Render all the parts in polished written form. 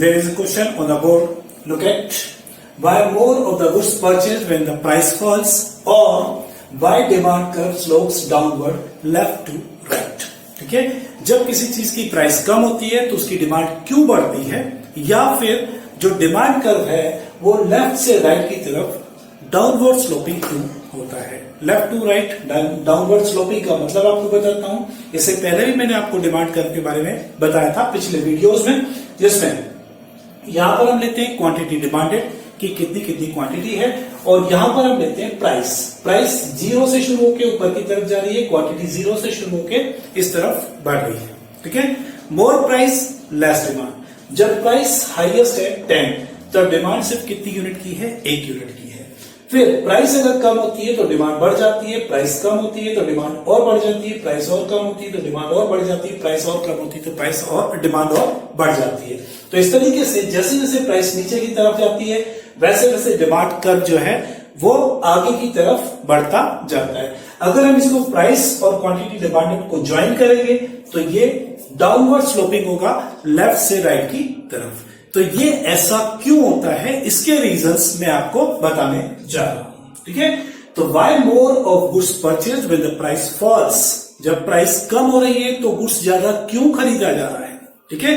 There is a question on the board. Look at why more of the goods purchased when the price falls, or why demand curve slopes downward left to right. ठीक है, जब किसी चीज की price कम होती है तो उसकी डिमांड क्यों बढ़ती है, या फिर जो डिमांड कर्व है वो लेफ्ट से राइट की तरफ डाउनवर्ड स्लोपिंग क्यों होता है. Left to right downward sloping का मतलब आपको बताता हूं. इससे पहले भी मैंने आपको डिमांड कर्व के बारे में बताया था पिछले वीडियोस में, जिसमें यहां पर हम लेते हैं क्वांटिटी डिमांडेड कि कितनी कितनी क्वांटिटी है, और यहां पर हम लेते हैं प्राइस जीरो से शुरू होकर ऊपर की तरफ जा रही है, क्वांटिटी जीरो से शुरू होकर इस तरफ बढ़ रही है. ठीक है, मोर प्राइस लेस डिमांड. जब प्राइस हाईएस्ट है 10, तब डिमांड सिर्फ कितनी यूनिट की है, 1 यूनिट की है. फिर प्राइस अगर कम होती है तो डिमांड बढ़ जाती है, प्राइस कम होती है तो डिमांड और बढ़ जाती है, प्राइस और कम होती है तो डिमांड और बढ़ जाती है, प्राइस और कम होती है तो प्राइस और डिमांड और बढ़ जाती है. तो इस तरीके से जैसे जैसे प्राइस नीचे की तरफ जाती है वैसे वैसे डिमांड कर्व जो है वो आगे की तरफ बढ़ता जाता है. अगर हम इसको प्राइस और क्वांटिटी डिमांडेड को ज्वाइन करेंगे तो ये डाउनवर्ड स्लोपिंग होगा लेफ्ट से राइट की तरफ. तो ये ऐसा क्यों होता है, इसके रीजंस मैं आपको बताने जा रहा हूं. ठीक है, तो why more of goods purchase when the price false. जब प्राइस कम हो रही है तो गुड्स ज्यादा क्यों खरीदा जा रहा है. ठीक है,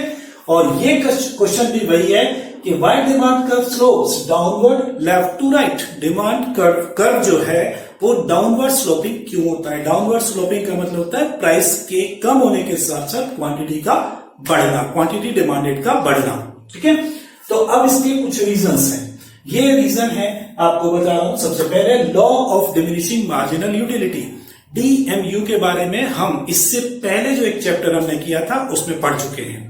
और ये क्वेश्चन भी वही है कि why demand curve slopes downward left to right. Demand curve जो है वो डाउनवर्ड स्लोपिंग क्यों होता है. डाउनवर्ड स्लोपिंग का मतलब होता है प्राइस के कम होने के साथ साथ क्वांटिटी का बढ़ना, क्वांटिटी डिमांडेड का बढ़ना. ठीक है, तो अब इसके कुछ रीजंस हैं. ये रीजन है आपको बता रहा हूं. सबसे पहले law of diminishing marginal utility, DMU के बारे में हम इससे पहले जो एक चैप्टर हमने किया था उसमें पढ़ चुके हैं.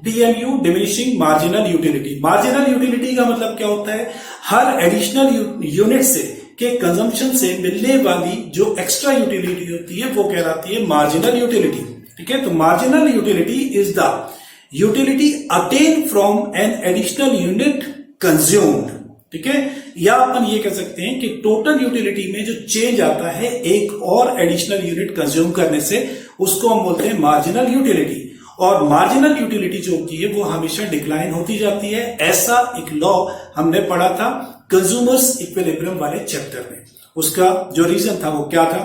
DMU diminishing marginal utility. Marginal utility का मतलब क्या होता है, हर एडिशनल यूनिट से के कंजम्पशन से मिलने वाली जो एक्स्ट्रा यूटिलिटी होती है वो कहलाती है मार्जिनल यूटिलिटी. ठीक है, तो marginal utility is the utility attain from an additional unit consumed. ठीक है, या अपन ये कह सकते हैं कि टोटल यूटिलिटी में जो चेंज आता है एक और एडिशनल यूनिट कंज्यूम करने से, उसको हम बोलते हैं मार्जिनल यूटिलिटी. और मार्जिनल यूटिलिटी जो होती है वो हमेशा डिक्लाइन होती जाती है. ऐसा एक लॉ हमने पढ़ा था कंज्यूमर्स इक्विलिब्रियम वाले चैप्टर में. उसका जो रीजन था वो क्या था,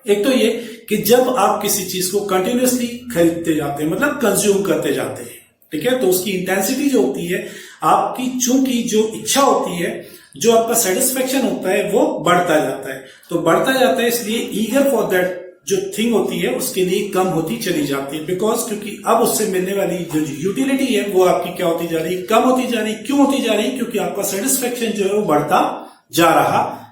एक तो ये कि जब आप किसी चीज को कंटिन्यूअसली खरीदते जाते हैं, मतलब कंज्यूम करते जाते हैं, ठीक है, तो उसकी इंटेंसिटी जो होती है आपकी, चूंकि जो इच्छा होती है, जो आपका सेटिस्फेक्शन होता है वो बढ़ता जाता है. तो बढ़ता जाता है इसलिए ईगर फॉर दैट जो थिंग होती है उसके लिए कम होती चली जाती है. बिकॉज क्योंकि अब उससे मिलने वाली जो यूटिलिटी है वो आपकी क्या होती जा रही है, कम होती जा रही है. क्यों होती जा रही है, क्योंकि आपका सेटिस्फेक्शन जो है वो बढ़ता जा रहा है.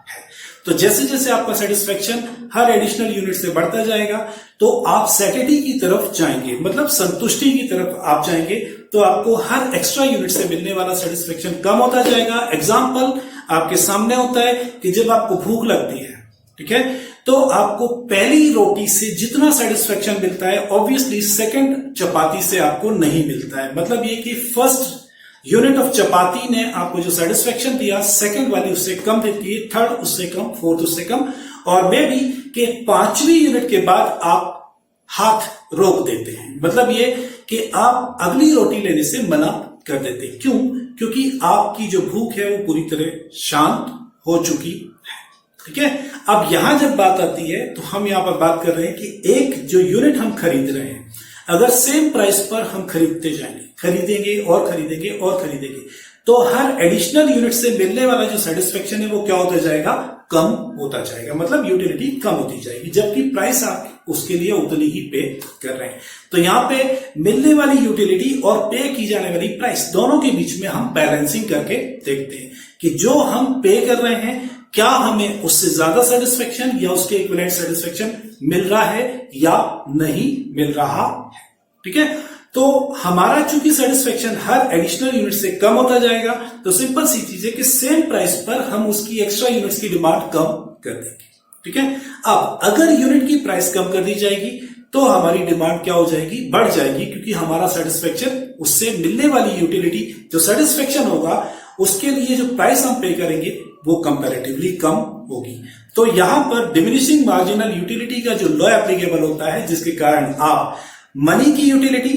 तो जैसे जैसे आपका सेटिस्फेक्शन हर एडिशनल यूनिट से बढ़ता जाएगा तो आप सैटिस्फैक्शन की तरफ जाएंगे, मतलब संतुष्टि की तरफ आप जाएंगे. तो आपको हर एक्स्ट्रा यूनिट से मिलने वाला सेटिस्फेक्शन कम होता जाएगा. एग्जाम्पल आपके सामने होता है कि जब आपको भूख लगती है, ठीक है, तो आपको पहली रोटी से जितना सेटिस्फेक्शन मिलता है ऑब्वियसली सेकंड चपाती से आपको नहीं मिलता है. मतलब ये कि फर्स्ट यूनिट ऑफ चपाती ने आपको जो सेटिस्फेक्शन दिया सेकंड वाली उससे कम देती है, थर्ड उससे कम, फोर्थ उससे कम, और मे बी कि 5वीं यूनिट के बाद आप हाथ रोक देते हैं. मतलब ये कि आप अगली रोटी लेने से मना कर देते हैं. क्यों, क्योंकि आपकी जो भूख है वो पूरी तरह शांत हो चुकी है. ठीक है, अब यहां जब बात आती है तो हम यहां पर बात कर रहे हैं कि एक जो यूनिट हम खरीद रहे हैं, अगर सेम प्राइस पर हम खरीदते जाएंगे, खरीदेंगे और खरीदेंगे और खरीदेंगे, तो हर एडिशनल यूनिट से मिलने वाला जो सेटिस्फेक्शन है वो क्या होता जाएगा, कम होता जाएगा. मतलब यूटिलिटी कम होती जाएगी, जबकि प्राइस आप उसके लिए उतनी ही पे कर रहे हैं. तो यहां पे मिलने वाली यूटिलिटी और पे की जाने वाली प्राइस दोनों के बीच में हम बैलेंसिंग करके देखते हैं कि जो हम पे कर रहे हैं क्या हमें उससे ज्यादा सेटिस्फेक्शन या उसके इक्विवेलेंट सेटिस्फेक्शन मिल रहा है या नहीं मिल रहा है. ठीक है, तो हमारा चूंकि सेटिस्फेक्शन हर एडिशनल यूनिट से कम होता जाएगा तो सिंपल सी चीज है कि सेम प्राइस पर हम उसकी एक्स्ट्रा यूनिट्स की डिमांड कम कर देंगे. ठीक है, अब अगर यूनिट की प्राइस कम कर दी जाएगी तो हमारी डिमांड क्या हो जाएगी, बढ़ जाएगी, क्योंकि हमारा सेटिस्फेक्शन उससे मिलने वाली यूटिलिटी जो सेटिस्फेक्शन होगा उसके लिए जो प्राइस हम पे करेंगे वो कंपैरेटिवली कम होगी. तो यहां पर डिमिनिशिंग मार्जिनल यूटिलिटी का जो लॉ एप्लीकेबल होता है, जिसके कारण आप मनी की यूटिलिटी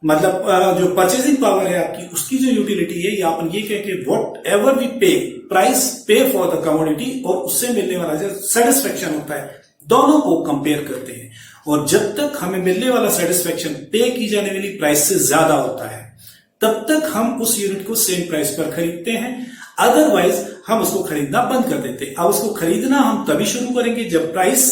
मतलब जो परचेजिंग पावर है आपकी, उसकी जो यूटिलिटी है, या अपन ये कहें कि वॉट एवर वी पे प्राइस पे फॉर द कमोडिटी, और उससे मिलने वाला जो सेटिस्फेक्शन होता है, दोनों को कंपेयर करते हैं। और जब तक हमें मिलने वाला सेटिस्फेक्शन पे की जाने वाली प्राइस से ज्यादा होता है, तब तक हम उस यूनिट को सेम प्राइस पर खरीदते हैं, अदरवाइज हम उसको खरीदना बंद कर देते हैं। अब उसको खरीदना हम तभी शुरू करेंगे जब प्राइस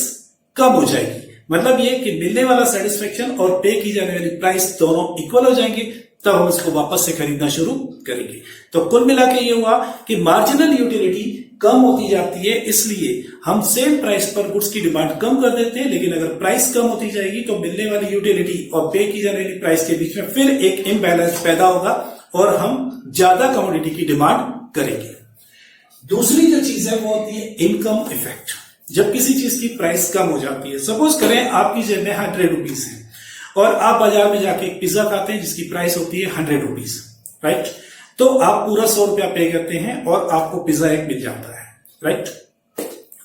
कम हो जाएगी। मतलब ये कि मिलने वाला सेटिस्फेक्शन और पे की जाने वाली प्राइस दोनों इक्वल हो जाएंगे, तब हम इसको वापस से खरीदना शुरू करेंगे। तो कुल मिला के ये हुआ कि मार्जिनल यूटिलिटी कम होती जाती है, इसलिए हम सेम प्राइस पर गुड्स की डिमांड कम कर देते हैं। लेकिन अगर प्राइस कम होती जाएगी तो मिलने वाली यूटिलिटी और पे की जाने वाली प्राइस के बीच में फिर एक इम्बैलेंस पैदा होगा और हम ज्यादा कमोडिटी की डिमांड करेंगे। दूसरी जो चीज है वो होती है इनकम इफेक्ट। जब किसी चीज की प्राइस कम हो जाती है, सपोज करें आपकी जेब में 100 रुपीज है और आप बाजार में जाके एक पिज्जा खाते हैं जिसकी प्राइस होती है 100 रुपीज, राइट? तो आप पूरा 100 रुपया पे करते हैं और आपको पिज्जा एक मिल जाता है, राइट?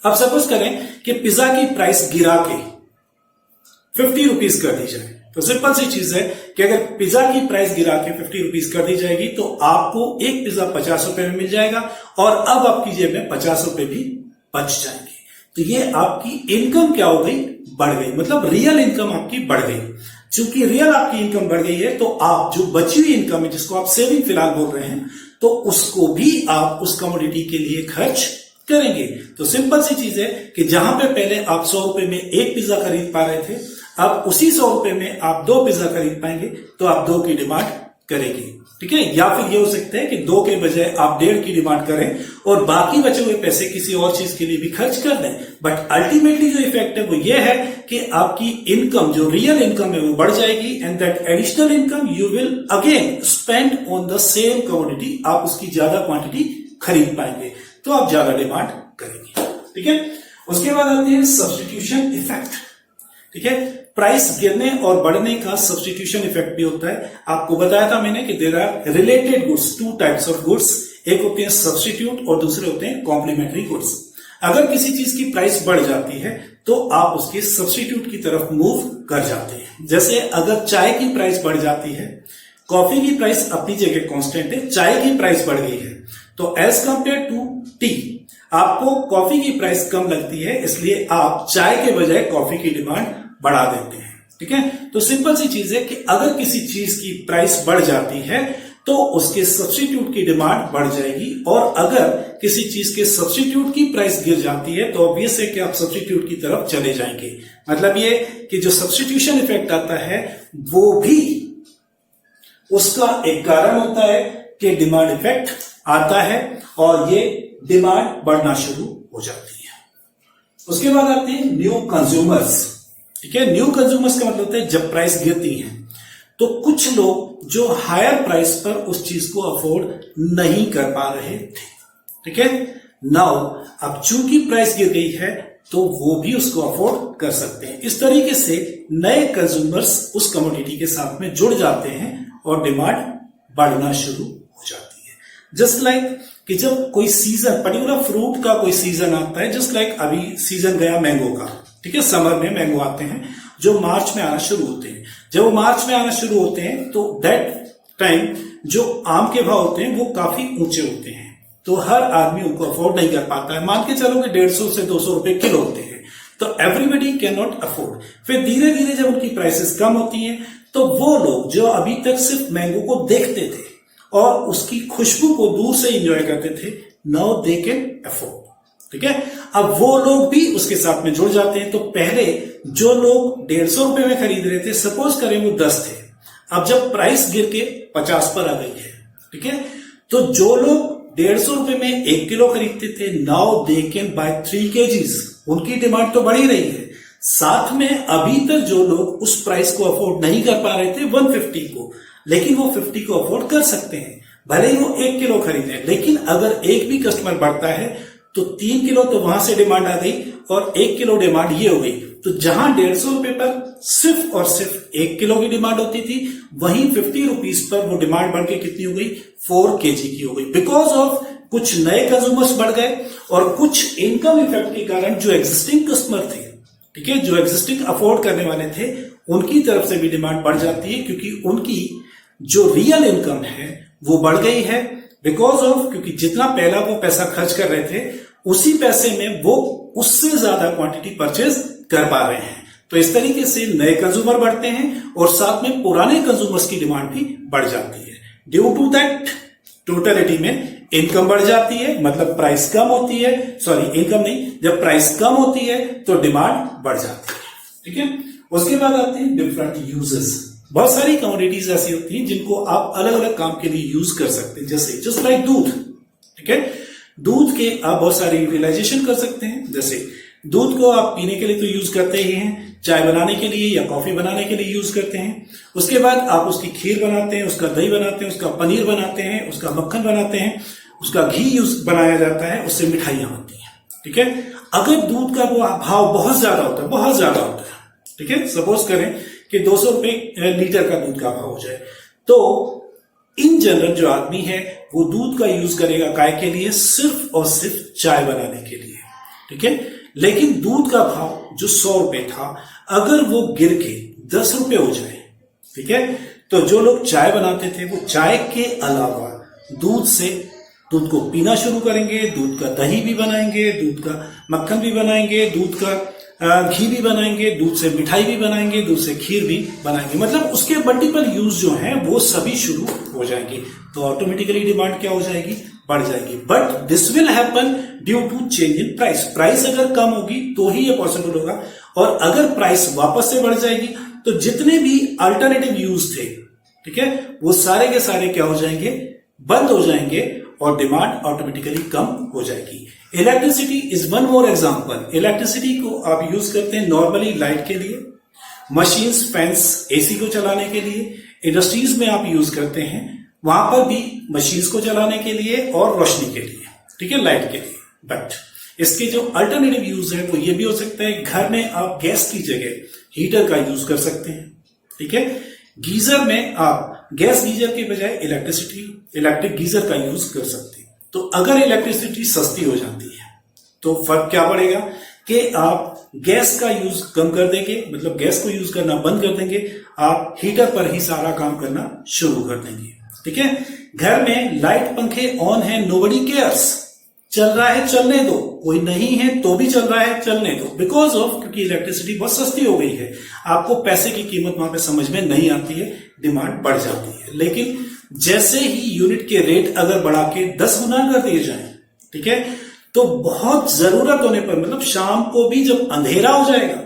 अब सपोज करें कि पिज्जा की प्राइस गिरा के 50 रुपीज कर दी जाए, तो सिंपल सी चीज है कि अगर पिज्जा की प्राइस गिरा के 50 रुपीज कर दी जाएगी तो आपको एक पिज्जा 50 रुपए में मिल जाएगा और अब आपकी जेब में 50 रुपए भी बच जाएंगे। तो ये आपकी इनकम क्या हो गई? बढ़ गई, मतलब रियल इनकम आपकी बढ़ गई। चूंकि रियल आपकी इनकम बढ़ गई है तो आप जो बची हुई इनकम है, जिसको आप सेविंग फिलहाल बोल रहे हैं, तो उसको भी आप उस कमोडिटी के लिए खर्च करेंगे। तो सिंपल सी चीज है कि जहां पे पहले आप 100 रुपए में एक पिज्जा खरीद पा रहे थे, अब उसी 100 रुपए में आप 2 पिज्जा खरीद पाएंगे, तो आप 2 की डिमांड करेंगे, ठीक है? या फिर ये हो सकता है कि 2 के बजाय आप 1.5 की डिमांड करें और बाकी बचे हुए पैसे किसी और चीज के लिए भी खर्च कर दें। बट अल्टीमेटली जो इफेक्ट है वो ये है कि आपकी इनकम, जो रियल इनकम है, वो बढ़ जाएगी and that additional income you will again spend on the same commodity. आप उसकी ज्यादा क्वांटिटी खरीद पाएंगे, तो आप ज्यादा डिमांड करेंगे, ठीक है? उसके बाद आते हैं सब्स्टिट्यूशन इफेक्ट, ठीक है? प्राइस गिरने और बढ़ने का सब्स्टिट्यूशन इफेक्ट भी होता है। आपको बताया था मैंने कि there are related goods, 2 types of goods, एक होते हैं सब्स्टिट्यूट और दूसरे होते हैं कॉम्प्लीमेंट्री गुड्स। अगर किसी चीज की प्राइस बढ़ जाती है तो आप उसके सब्स्टिट्यूट की तरफ मूव कर जाते हैं। जैसे अगर चाय की प्राइस बढ़ जाती है, कॉफी की प्राइस अपनी जगह कांस्टेंट है, चाय की प्राइस बढ़ गई है, तो एज कंपेयर टू टी आपको कॉफी की प्राइस कम लगती है, इसलिए आप चाय के बजाय कॉफी की डिमांड बढ़ा देते हैं, ठीक है? तो सिंपल सी चीज है कि अगर किसी चीज की प्राइस बढ़ जाती है तो उसके सब्स्टिट्यूट की डिमांड बढ़ जाएगी, और अगर किसी चीज के सब्स्टिट्यूट की प्राइस गिर जाती है तो ऑब्वियस है कि आप सब्स्टिट्यूट की तरफ चले जाएंगे। मतलब ये कि जो सब्स्टिट्यूशन इफेक्ट आता है वो भी उसका एक कारण होता है कि डिमांड इफेक्ट आता है और ये डिमांड बढ़ना शुरू हो जाती है। उसके बाद आते हैं न्यू कंज्यूमर्स, ठीक है? न्यू कंज्यूमर्स का मतलब होता है जब प्राइस गिरती है तो कुछ लोग जो हायर प्राइस पर उस चीज को अफोर्ड नहीं कर पा रहे थे, ठीक है? नाउ अब चूंकि प्राइस गिर गई है तो वो भी उसको अफोर्ड कर सकते हैं। इस तरीके से नए कंज्यूमर्स उस कमोडिटी के साथ में जुड़ जाते हैं और डिमांड बढ़ना शुरू हो जाती है। जस्ट लाइक कि जब कोई सीजन, पर्टिकुलर फ्रूट का कोई सीजन आता है, जस्ट लाइक अभी सीजन गया मैंगो का, ठीक है? समर में मैंगो आते हैं जो मार्च में आना शुरू होते हैं। जब वो मार्च में आना शुरू होते हैं तो दैट टाइम जो आम के भाव होते हैं वो काफी ऊंचे होते हैं, तो हर आदमी उनको अफोर्ड नहीं कर पाता है। मान के चलो कि 150 से 200 रुपए किलो होते हैं, तो एवरीबडी कैन नॉट अफोर्ड। फिर धीरे धीरे जब उनकी प्राइसेस कम होती हैं तो वो लोग जो अभी तक सिर्फ मैंगो को देखते थे और उसकी खुशबू को दूर से एंजॉय करते थे, नाउ दे कैन अफोर्ड, ठीक है? अब वो लोग भी उसके साथ में जुड़ जाते हैं। तो पहले जो लोग 150 रुपए में खरीद रहे थे, सपोज करें वो 10 थे, अब जब प्राइस गिर के 50 पर आ गई है, ठीक है, तो जो लोग 150 रुपए में 1 किलो खरीदते थे, now they can buy 3 kgs। उनकी डिमांड तो बढ़ ही रही है, साथ में अभी तक जो लोग उस प्राइस को अफोर्ड नहीं कर पा रहे थे 150 को, लेकिन वो 50 को अफोर्ड कर सकते हैं, भले ही वो 1 किलो खरीदे। लेकिन अगर एक भी कस्टमर बढ़ता है तो 3 किलो तो वहां से डिमांड आ गई और 1 किलो डिमांड ये हो गई। तो जहां 150 रुपए पर सिर्फ और सिर्फ 1 किलो की डिमांड होती थी, वहीं 50 रुपीज पर वो डिमांड बढ़ के कितनी हो गई? 4 kg की हो गई। बिकॉज ऑफ कुछ नए कंज्यूमर्स बढ़ गए और कुछ इनकम इफेक्ट के कारण जो एग्जिस्टिंग कस्टमर थे, ठीक है, जो एग्जिस्टिंग अफोर्ड करने वाले थे, उनकी तरफ से भी डिमांड बढ़ जाती है, क्योंकि उनकी जो रियल इनकम है वो बढ़ गई है बिकॉज ऑफ, क्योंकि जितना पहला वो पैसा खर्च कर रहे थे उसी पैसे में वो उससे ज्यादा क्वांटिटी परचेज कर पा रहे हैं। तो इस तरीके से नए कंज्यूमर बढ़ते हैं और साथ में पुराने कंज्यूमर्स की डिमांड भी बढ़ जाती है। ड्यू टू दैट टोटलिटी में इनकम बढ़ जाती है, मतलब प्राइस कम होती है, सॉरी इनकम नहीं, जब प्राइस कम होती है तो डिमांड बढ़ जाती है। ठीक है, उसके बाद आते हैं डिफरेंट यूजेस। बहुत सारी कमोडिटीज ऐसी होती हैं जिनको आप अलग अलग काम के लिए यूज कर सकते हैं, जैसे जस्ट लाइक दूध। ठीक है, दूध के आप बहुत सारी यूटिलाइजेशन कर सकते हैं। जैसे दूध को आप पीने के लिए तो यूज करते ही हैं, चाय बनाने के लिए या कॉफी बनाने के लिए यूज करते हैं। उसके बाद आप उसकी खीर बनाते हैं, उसका दही बनाते हैं, उसका पनीर बनाते हैं, उसका मक्खन बनाते हैं, उसका घी यूज बनाया जाता है, उससे मिठाइयां बनती हैं। ठीक है, अगर दूध का वो भाव बहुत ज्यादा होता है, बहुत ज्यादा होता है, ठीक है, सपोज करें कि 200 रुपए लीटर का दूध का भाव हो जाए, तो इन जनरल जो आदमी है वो दूध का यूज करेगा काय के लिए, सिर्फ और सिर्फ चाय बनाने के लिए। ठीक है, लेकिन दूध का भाव जो 100 रुपए था, अगर वो गिर के 10 रुपए हो जाए, ठीक है, तो जो लोग चाय बनाते थे वो चाय के अलावा दूध को पीना शुरू करेंगे, दूध का दही भी बनाएंगे, दूध का मक्खन भी बनाएंगे, दूध का घी भी बनाएंगे, दूध से मिठाई भी बनाएंगे, दूध से खीर भी बनाएंगे। मतलब उसके मल्टीपल यूज जो हैं वो सभी शुरू हो जाएंगे, तो ऑटोमेटिकली डिमांड क्या हो जाएगी, बढ़ जाएगी। But this will happen due to change in price. Price अगर कम होगी तो ही ये पॉसिबल होगा, और अगर प्राइस वापस से बढ़ जाएगी तो जितने भी अल्टरनेटिव यूज थे, ठीक है, वो सारे के सारे क्या हो जाएंगे, बंद हो जाएंगे और डिमांड ऑटोमेटिकली कम हो जाएगी। Electricity is one more example. Electricity को आप यूज करते हैं नॉर्मली लाइट के लिए, मशीन्स, फैंस, एसी को चलाने के लिए, इंडस्ट्रीज में आप यूज करते हैं, वहां पर भी मशीन्स को चलाने के लिए और रोशनी के लिए, ठीक है, लाइट के लिए। बट इसके जो अल्टरनेटिव यूज है वो ये भी हो सकता है, घर में आप गैस की जगह हीटर का यूज कर सकते हैं। ठीक है, गीजर में आप गैस गीजर के बजाय इलेक्ट्रिक गीजर का यूज कर सकते हैं। तो अगर इलेक्ट्रिसिटी सस्ती हो जाती है तो फर्क क्या पड़ेगा कि आप गैस का यूज कम कर देंगे, मतलब गैस को यूज करना बंद कर देंगे, आप हीटर पर ही सारा काम करना शुरू कर देंगे। ठीक है, घर में लाइट पंखे ऑन है, नोबडी केयर्स, चल रहा है चलने दो, कोई नहीं है तो भी चल रहा है चलने दो, बिकॉज ऑफ, क्योंकि इलेक्ट्रिसिटी बहुत सस्ती हो गई है, आपको पैसे की कीमत वहां पे समझ में नहीं आती है, डिमांड बढ़ जाती है। लेकिन जैसे ही यूनिट के रेट अगर बढ़ा के 10 गुना कर दिए जाए, ठीक है, तो बहुत जरूरत होने पर, मतलब शाम को भी जब अंधेरा हो जाएगा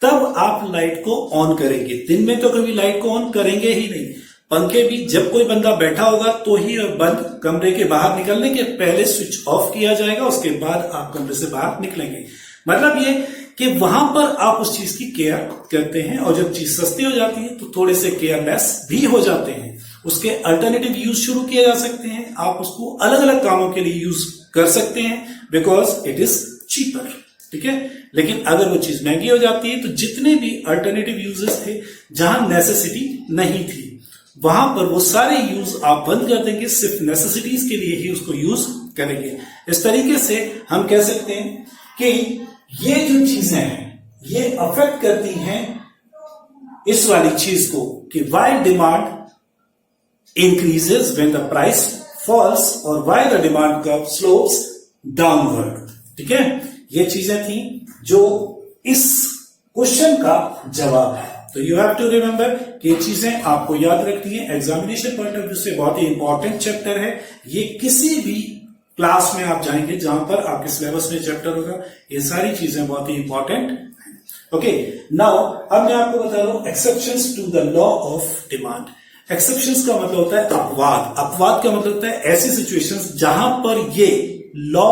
तब आप लाइट को ऑन करेंगे, दिन में तो कभी लाइट को ऑन करेंगे ही नहीं। पंखे भी जब कोई बंदा बैठा होगा तो ही बंद, कमरे के बाहर निकलने के पहले स्विच ऑफ किया जाएगा, उसके बाद आप कमरे से बाहर निकलेंगे। मतलब ये कि वहां पर आप उस चीज की केयर करते हैं, और जब चीज सस्ती हो जाती है तो थोड़े से केयरलेस भी हो जाते हैं। उसके अल्टरनेटिव यूज शुरू किए जा सकते हैं, आप उसको अलग अलग कामों के लिए यूज कर सकते हैं, बिकॉज इट इज चीपर। ठीक है, लेकिन अगर वो चीज महंगी हो जाती है तो जितने भी अल्टरनेटिव यूजेस थे जहां नेसेसिटी नहीं थी, वहां पर वो सारे यूज आप बंद कर देंगे, सिर्फ नेसेसिटीज के लिए ही उसको यूज करेंगे। इस तरीके से हम कह सकते हैं कि ये जो चीजें हैं ये अफेक्ट करती हैं इस वाली चीज को कि why demand increases when the price falls और why the demand curve slopes downward. ठीक है, ये चीजें थी जो इस क्वेश्चन का जवाब है। तो यू हैव टू रिमेंबर कि ये चीजें आपको याद रखनी है, एग्जामिनेशन पॉइंट ऑफ व्यू से बहुत ही इंपॉर्टेंट चैप्टर है। ये किसी भी क्लास में आप जाएंगे जहां पर आपके सिलेबस में चैप्टर होगा, ये सारी चीजें बहुत ही इंपॉर्टेंट है। ओके, नाउ अब मैं आपको बता रहा हूं exceptions to the law of demand. Exceptions का मतलब होता है अपवाद। अपवाद का मतलब होता है ऐसी सिचुएशंस जहां पर ये लॉ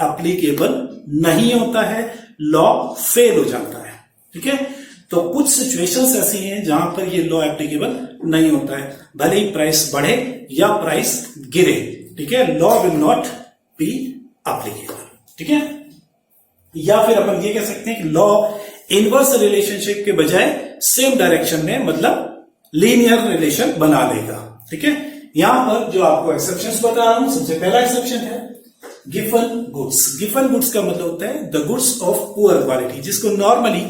एप्लीकेबल नहीं होता है, लॉ फेल हो जाता है। ठीक है, तो कुछ सिचुएशंस ऐसी हैं जहां पर ये लॉ एप्लीकेबल नहीं होता है, भले ही प्राइस बढ़े या प्राइस गिरे। ठीक है, law will not be applicable. ठीक है, या फिर अपन ये कह सकते हैं कि लॉ इनवर्स रिलेशनशिप के बजाय सेम डायरेक्शन में, मतलब लीनियर रिलेशन बना लेगा। ठीक है, यहां पर जो आपको एक्सेप्शंस बता रहा हूं, सबसे पहला एक्सेप्शन है गिवन गुड्स। गिवन गुड्स का मतलब होता है the goods of poor quality, जिसको नॉर्मली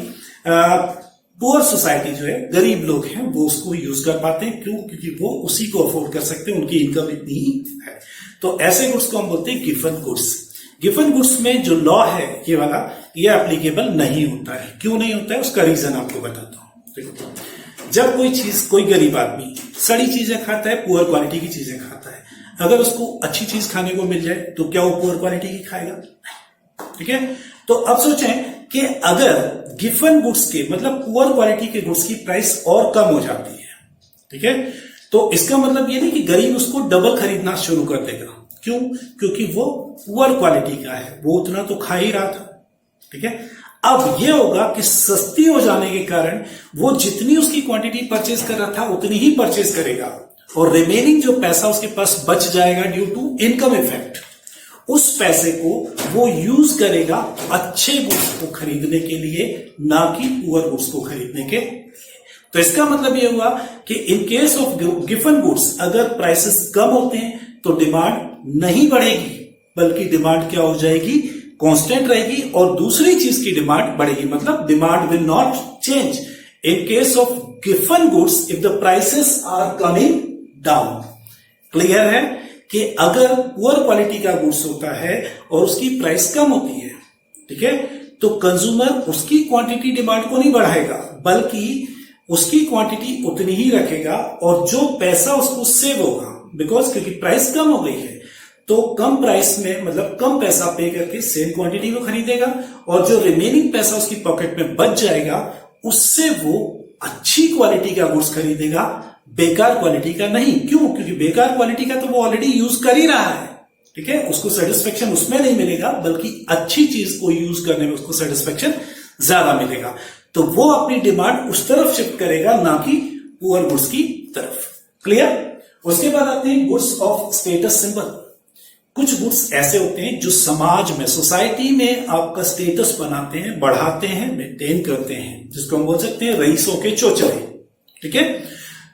पुअर सोसाइटी जो है, गरीब लोग हैं, वो उसको यूज कर पाते हैं। क्यों? क्योंकि वो उसी को अफोर्ड कर सकते हैं, उनकी इनकम इतनी ही है। तो ऐसे गुड्स को हम बोलते हैं गिवन गुड्स। गिवन गुड्स में जो लॉ है ये वाला, ये एप्लीकेबल नहीं होता है। क्यों नहीं होता है? उसका रीजन आपको बताता हूं। देखो, जब कोई चीज, कोई गरीब आदमी सड़ी चीजें खाता है, पुअर क्वालिटी की चीजें खाता है, अगर उसको अच्छी चीज खाने को मिल जाए तो क्या वो पुअर क्वालिटी की खाएगा? ठीक है। तो अब सोचें कि अगर गिवन गुड्स के, मतलब पुअर क्वालिटी के गुड्स की प्राइस और कम हो जाती है, ठीक है, तो इसका मतलब ये नहीं कि गरीब उसको डबल खरीदना शुरू कर देगा। क्यों? क्योंकि वो पुअर क्वालिटी का है, वो उतना तो खा ही रहा था। ठीक है। अब ये होगा कि सस्ती हो जाने के कारण वो जितनी उसकी क्वांटिटी परचेज कर रहा था उतनी ही परचेज करेगा, और रिमेनिंग जो पैसा उसके पास बच जाएगा ड्यू टू इनकम इफेक्ट, उस पैसे को वो यूज करेगा अच्छे गुड्स को खरीदने के लिए, ना कि पुअर गुड्स को खरीदने के। तो इसका मतलब ये हुआ कि इन केस ऑफ गिवन गुड्स अगर प्राइसेस कम होते हैं तो डिमांड नहीं बढ़ेगी, बल्कि डिमांड क्या हो जाएगी? कांस्टेंट रहेगी, और दूसरी चीज की डिमांड बढ़ेगी, मतलब demand will not change in case of given goods if the prices are coming down. Clear है कि अगर पुअर क्वालिटी का गुड्स होता है और उसकी प्राइस कम होती है, ठीक है, तो कंज्यूमर उसकी क्वांटिटी डिमांड को नहीं बढ़ाएगा, बल्कि उसकी क्वांटिटी उतनी ही रखेगा, और जो पैसा उसको सेव होगा, बिकॉज क्योंकि प्राइस कम हो गई है तो कम प्राइस में, मतलब कम पैसा पे करके सेम क्वांटिटी को खरीदेगा, और जो रिमेनिंग पैसा उसकी पॉकेट में बच जाएगा उससे वो अच्छी क्वालिटी का गुड्स खरीदेगा, बेकार क्वालिटी का नहीं। क्यों? क्योंकि बेकार क्वालिटी का तो वो ऑलरेडी यूज कर ही रहा है। ठीक है, उसको सेटिस्फेक्शन उसमें नहीं मिलेगा, बल्कि अच्छी चीज को यूज करने में उसको सेटिस्फेक्शन ज्यादा मिलेगा। तो वो अपनी डिमांड उस तरफ शिफ्ट करेगा, ना कि पुअर गुड्स की तरफ। क्लियर? उसके बाद आते हैं गुड्स ऑफ स्टेटस सिंबल। कुछ गुड्स ऐसे होते हैं जो समाज में, सोसाइटी में आपका स्टेटस बनाते हैं, बढ़ाते हैं, मेंटेन करते हैं, जिसको हम बोल सकते हैं रईसों के चोचले। ठीक है,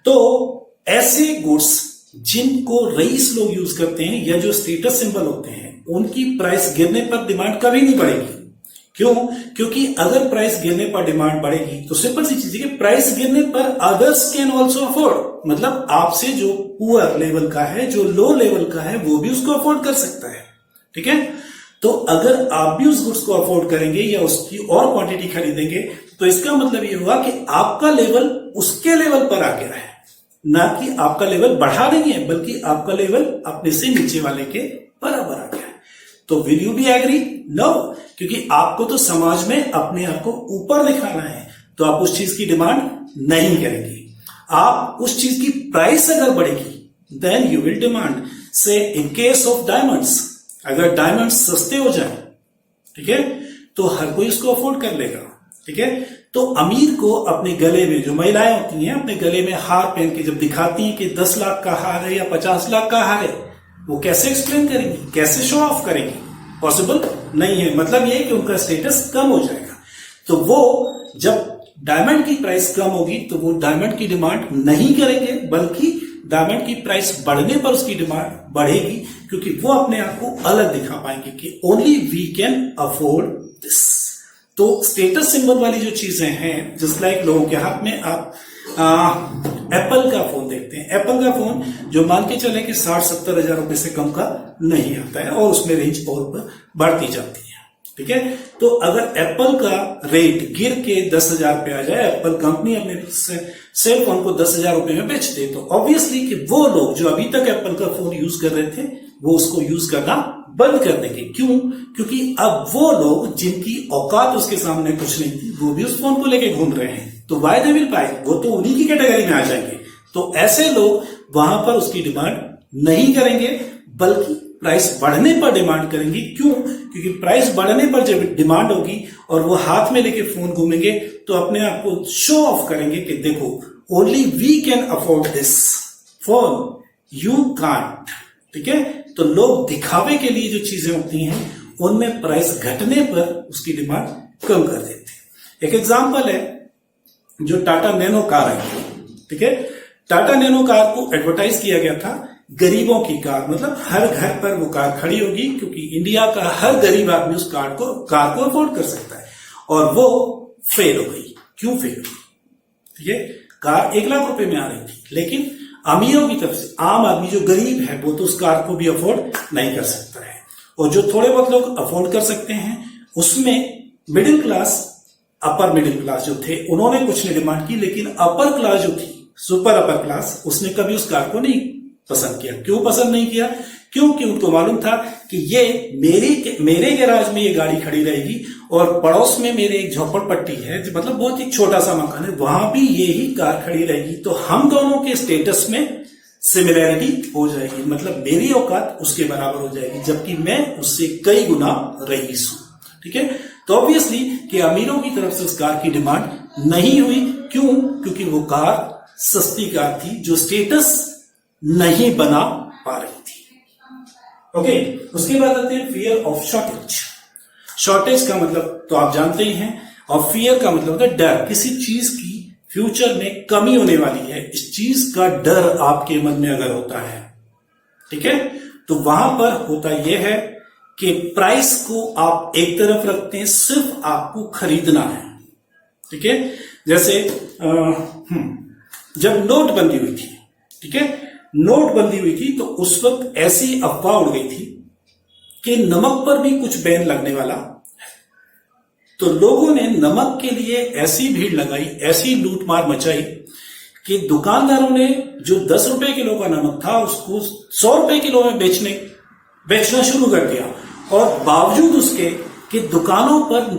तो ऐसे गुड्स जिनको रईस लोग यूज करते हैं या जो स्टेटस सिंबल होते हैं, उनकी प्राइस गिरने पर डिमांड कभी नहीं बढ़ेगी। क्यों? क्योंकि अगर प्राइस गिरने पर डिमांड बढ़ेगी तो सिंपल सी चीज है कि प्राइस गिरने पर अदर्स कैन ऑल्सो अफोर्ड, मतलब आपसे जो पुअर लेवल का है, जो लो लेवल का है, वो भी उसको अफोर्ड कर सकता है। ठीक है, तो अगर आप भी उस गुड्स को अफोर्ड करेंगे या उसकी और क्वांटिटी खरीदेंगे, तो इसका मतलब ये होगा कि आपका लेवल उसके लेवल पर आ गया है, ना कि आपका लेवल बढ़ा नहीं है, बल्कि आपका लेवल अपने से नीचे वाले के बराबर आ गया है। तो will you be agree? No, क्योंकि आपको तो समाज में अपने आप को ऊपर दिखाना है, तो आप उस चीज की डिमांड नहीं करेंगे। आप उस चीज की प्राइस अगर बढ़ेगी देन यू विल डिमांड। से इन केस ऑफ डायमंड्स, अगर डायमंड्स सस्ते हो जाए, ठीक है, तो हर कोई उसको अफोर्ड कर लेगा। ठीक है, तो अमीर को अपने गले में, जो महिलाएं होती हैं अपने गले में हार पहन के जब दिखाती हैं कि 10 लाख का हार है या 50 लाख का हार है, वो कैसे एक्सप्लेन करेंगी, कैसे शो ऑफ करेंगी? पॉसिबल नहीं है। मतलब ये कि उनका स्टेटस कम हो जाएगा। तो वो जब डायमंड की प्राइस कम होगी तो वो डायमंड की डिमांड नहीं करेंगे, बल्कि डायमंड की प्राइस बढ़ने पर उसकी डिमांड बढ़ेगी, क्योंकि वो अपने आप को अलग दिखा पाएंगे कि only we can afford this. तो स्टेटस सिंबल वाली जो चीजें हैं, जस्ट लाइक लोगों के हाथ में आप एप्पल का फोन देखते हैं, एप्पल का फोन जो मान के चले कि 60-70 हजार रुपए से कम का नहीं आता है, और उसमें रेंज और बढ़ती जाती है। ठीक है, तो अगर एप्पल का रेट गिर के 10,000 पे आ जाए, एप्पल कंपनी अपने सेल फोन को 10,000 रुपए में बेच दे, तो ऑब्वियसली कि वो लोग जो अभी तक एप्पल का फोन यूज कर रहे थे वो उसको यूज करना बंद कर देंगे। क्यों? क्योंकि अब वो लोग जिनकी औकात उसके सामने कुछ नहीं थी, वो भी उस फोन को लेके घूम रहे हैं, तो वाई दे विल बाय, वो तो उन्हीं की कैटेगरी में आ जाएंगे। तो ऐसे लोग वहां पर उसकी डिमांड नहीं करेंगे, बल्कि प्राइस बढ़ने पर डिमांड करेंगे। क्यों? क्योंकि प्राइस बढ़ने पर जब डिमांड होगी और वो हाथ में लेके फोन घूमेंगे, तो अपने आप को शो ऑफ करेंगे कि देखो only we can afford this phone, you can't. ठीक है, तो लोग दिखावे के लिए जो चीजें होती हैं उनमें प्राइस घटने पर उसकी डिमांड कम कर देते हैं। एक एग्जांपल है जो टाटा नैनो कार है। ठीक है, टाटा नैनो कार को एडवर्टाइज किया गया था गरीबों की कार, मतलब हर घर पर वो कार खड़ी होगी, क्योंकि इंडिया का हर गरीब आदमी उस कार को अफोर्ड कर सकता है, और वो फेल हो गई। क्यों फेल हुई? ठीक है, कार 1 लाख रुपए में आ रही थी, लेकिन अमीरों की तरफ से आम आदमी जो गरीब है वो तो उस कार को भी अफोर्ड नहीं कर सकता है, और जो थोड़े बहुत लोग अफोर्ड कर सकते हैं उसमें middle class, upper middle class जो थे उन्होंने कुछ नहीं डिमांड की, लेकिन अपर क्लास जो थी, सुपर अपर क्लास, उसने कभी उस कार को नहीं पसंद किया। क्यों पसंद नहीं किया? क्योंकि उनको मालूम था कि ये मेरे गैराज में ये गाड़ी खड़ी रहेगी और पड़ोस में मेरे एक झोपड़पट्टी है, मतलब बहुत ही छोटा सा मकान है, वहां भी ये ही कार खड़ी रहेगी, तो हम दोनों के स्टेटस में सिमिलैरिटी हो जाएगी, मतलब मेरी औकात उसके बराबर हो जाएगी, जबकि मैं उससे कई गुना रईस हूं। ठीक है, तो ऑब्वियसली कि अमीरों की तरफ से उस कार की डिमांड नहीं हुई। क्यों? क्योंकि वो कार सस्ती कार थी जो स्टेटस नहीं बना पा रही थी। ओके, उसके बाद आते हैं फियर ऑफ शॉर्टेज। शॉर्टेज का मतलब तो आप जानते ही हैं, और फियर का मतलब होता है डर, किसी चीज की फ्यूचर में कमी होने वाली है, इस चीज का डर आपके मन में अगर होता है, ठीक है, तो वहां पर होता यह है कि प्राइस को आप एक तरफ रखते हैं, सिर्फ आपको खरीदना है। ठीक है, जैसे जब नोटबंदी हुई थी, ठीक है, नोटबंदी हुई थी तो उस वक्त ऐसी अफवाह उड़ गई थी कि नमक पर भी कुछ बैन लगने वाला है, तो लोगों ने नमक के लिए ऐसी भीड़ लगाई, ऐसी लूटमार मचाई कि दुकानदारों ने जो 10 रुपए किलो का नमक था उसको 100 रुपए किलो में बेचना शुरू कर दिया, और बावजूद उसके कि दुकानों पर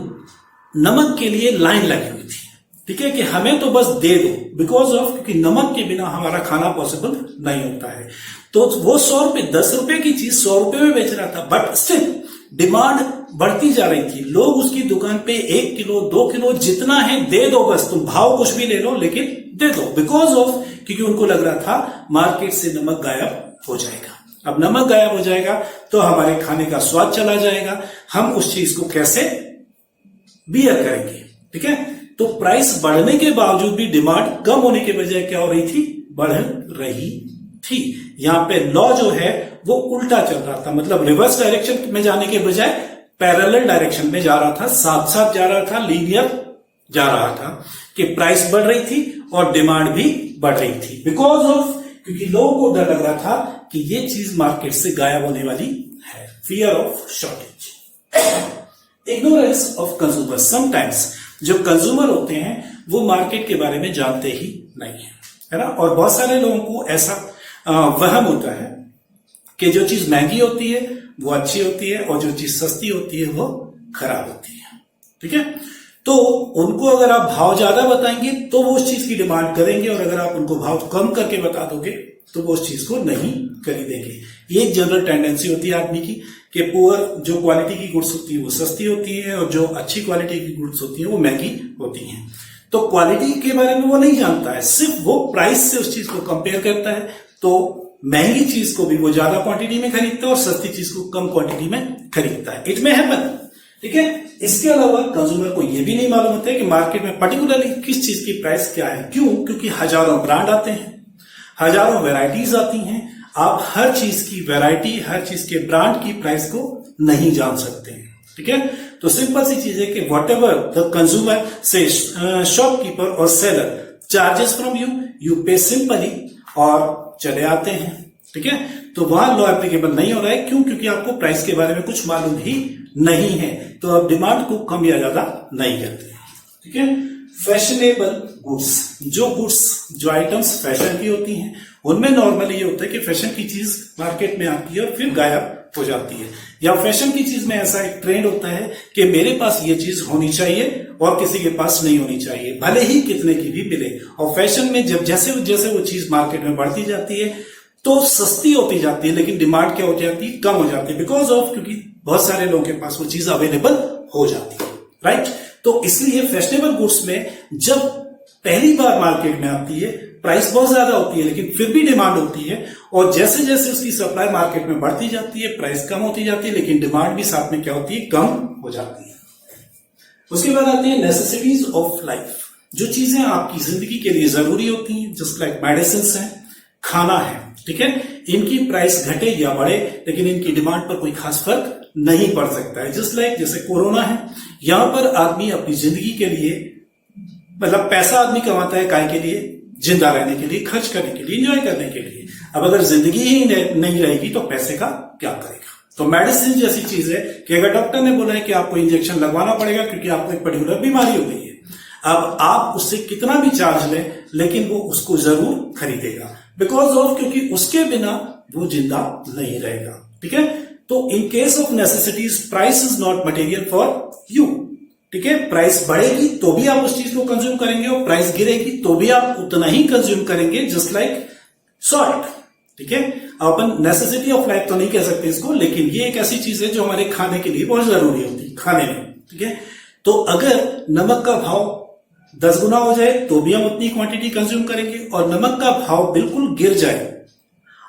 नमक के लिए लाइन लगी हुई थी। ठीक है, कि हमें तो बस दे दो, बिकॉज ऑफ, क्योंकि नमक के बिना हमारा खाना पॉसिबल नहीं होता है। तो वो 100 रुपए, 10 रुपए की चीज 100 रुपए में बेच रहा था, बट स्टिल डिमांड बढ़ती जा रही थी। लोग उसकी दुकान पे 1 किलो 2 किलो जितना है दे दो, बस तुम भाव कुछ भी ले लो लेकिन दे दो, बिकॉज ऑफ, क्योंकि उनको लग रहा था मार्केट से नमक गायब हो जाएगा। अब नमक गायब हो जाएगा तो हमारे खाने का स्वाद चला जाएगा, हम उस चीज को कैसे बियर करेंगे। ठीक है, तो प्राइस बढ़ने के बावजूद भी डिमांड कम होने के बजाय क्या हो रही थी? बढ़ रही थी। यहां पे लॉ जो है वो उल्टा चल रहा था, मतलब रिवर्स डायरेक्शन में जाने के बजाय पैरेलल डायरेक्शन में जा रहा था, साथ साथ जा रहा था, लीनियर जा रहा था, कि प्राइस बढ़ रही थी और डिमांड भी बढ़ रही थी, बिकॉज ऑफ, क्योंकि लोगों को डर लग रहा था कि ये चीज मार्केट से गायब होने वाली है। Fear of shortage. Ignorance of consumer. Sometimes जो कंज्यूमर होते हैं वो मार्केट के बारे में जानते ही नहीं है ना, और बहुत सारे लोगों को ऐसा वहम होता है कि जो चीज महंगी होती है वो अच्छी होती है और जो चीज सस्ती होती है वो खराब होती है। ठीक है, तो उनको अगर आप भाव ज्यादा बताएंगे तो वो उस चीज की डिमांड करेंगे, और अगर आप उनको भाव कम करके बता दोगे तो वो उस चीज को नहीं खरीदेंगे। ये एक जनरल टेंडेंसी होती है आदमी की कि पुअर जो क्वालिटी की गुड्स होती है वो सस्ती होती है और जो अच्छी क्वालिटी की गुड्स होती है वो महंगी होती हैं। तो क्वालिटी के बारे में वो नहीं जानता है, सिर्फ वो प्राइस से उस चीज को कंपेयर करता है। तो महंगी चीज को भी वो ज्यादा क्वांटिटी में खरीदता है और सस्ती चीज को कम क्वांटिटी में खरीदता है। इट में हैपन। ठीक है, इसके अलावा कंज्यूमर को यह भी नहीं मालूम होता है कि मार्केट में पर्टिकुलरली किस चीज की प्राइस क्या है। क्यों? क्योंकि हजारों ब्रांड आते हैं, हजारों वैरायटीज आती हैं, आप हर चीज की वैरायटी, हर चीज के ब्रांड की प्राइस को नहीं जान सकते हैं। ठीक है, तो सिंपल सी चीज है कि वॉट एवर द कंज्यूमर से शॉपकीपर और seller charges from you, you पे सिंपली और चले आते हैं। ठीक है, तो वहां लॉ एप्लीकेबल नहीं हो रहा है। क्यों? क्योंकि आपको प्राइस के बारे में कुछ मालूम ही नहीं है, तो आप डिमांड को कम या ज्यादा नहीं करते। ठीक है, फैशनेबल गुड्स। जो आइटम्स फैशन की होती हैं उनमें नॉर्मली ये होता है कि फैशन की चीज मार्केट में आती है और फिर गायब हो जाती है, या फैशन की चीज में ऐसा एक ट्रेंड होता है कि मेरे पास ये चीज होनी चाहिए और किसी के पास नहीं होनी चाहिए, भले ही कितने की भी मिले। और फैशन में जब जैसे जैसे वो चीज मार्केट में बढ़ती जाती है तो सस्ती होती जाती है, लेकिन डिमांड क्या हो जाती है? कम हो जाती है, बिकॉज ऑफ, क्योंकि बहुत सारे लोगों के पास वो चीज अवेलेबल हो जाती है। राइट, तो इसलिए फैशनेबल गुड्स में जब पहली बार मार्केट में आती है प्राइस बहुत ज्यादा होती है, लेकिन फिर भी डिमांड होती है, और जैसे जैसे उसकी सप्लाई मार्केट में बढ़ती जाती है प्राइस कम होती जाती है, लेकिन डिमांड भी साथ में क्या होती है? कम हो जाती है। उसके बाद आते हैं नेसेसिटीज ऑफ लाइफ। जो चीजें आपकी जिंदगी के लिए जरूरी होती हैं, जस्ट लाइक मेडिसिन है, खाना है, ठीक है, इनकी प्राइस घटे या बढ़े लेकिन इनकी डिमांड पर कोई खास फर्क नहीं पड़ सकता है। जस्ट लाइक जैसे कोरोना है, यहां पर आदमी अपनी जिंदगी के लिए मतलब पैसा आदमी कमाता है काय के लिए? जिंदा रहने के लिए, खर्च करने के लिए, एंजॉय करने के लिए। अब अगर जिंदगी ही नहीं रहेगी तो पैसे का क्या करेगा? तो मेडिसिन जैसी चीज है कि अगर डॉक्टर ने बोला है कि आपको इंजेक्शन लगवाना पड़ेगा क्योंकि आपको एक पर्टिकुलर बीमारी हो गई है, अब आप उससे कितना भी चार्ज लें लेकिन वो उसको जरूर खरीदेगा, बिकॉज ऑफ क्योंकि उसके बिना वो जिंदा नहीं रहेगा। ठीक है, तो इन case of necessities price is not material for you. ठीक है, प्राइस बढ़ेगी तो भी आप उस चीज को कंज्यूम करेंगे और प्राइस गिरेगी तो भी आप उतना ही कंज्यूम करेंगे, जस्ट लाइक सॉल्ट। ठीक है, अपन नेसेसिटी ऑफ लाइफ तो नहीं कह सकते इसको, लेकिन ये एक ऐसी चीज है जो हमारे खाने के लिए बहुत जरूरी होती है, खाने में। ठीक है, तो अगर नमक का भाव 10 गुना हो जाए तो भी हम उतनी क्वांटिटी कंज्यूम करेंगे, और नमक का भाव बिल्कुल गिर जाए,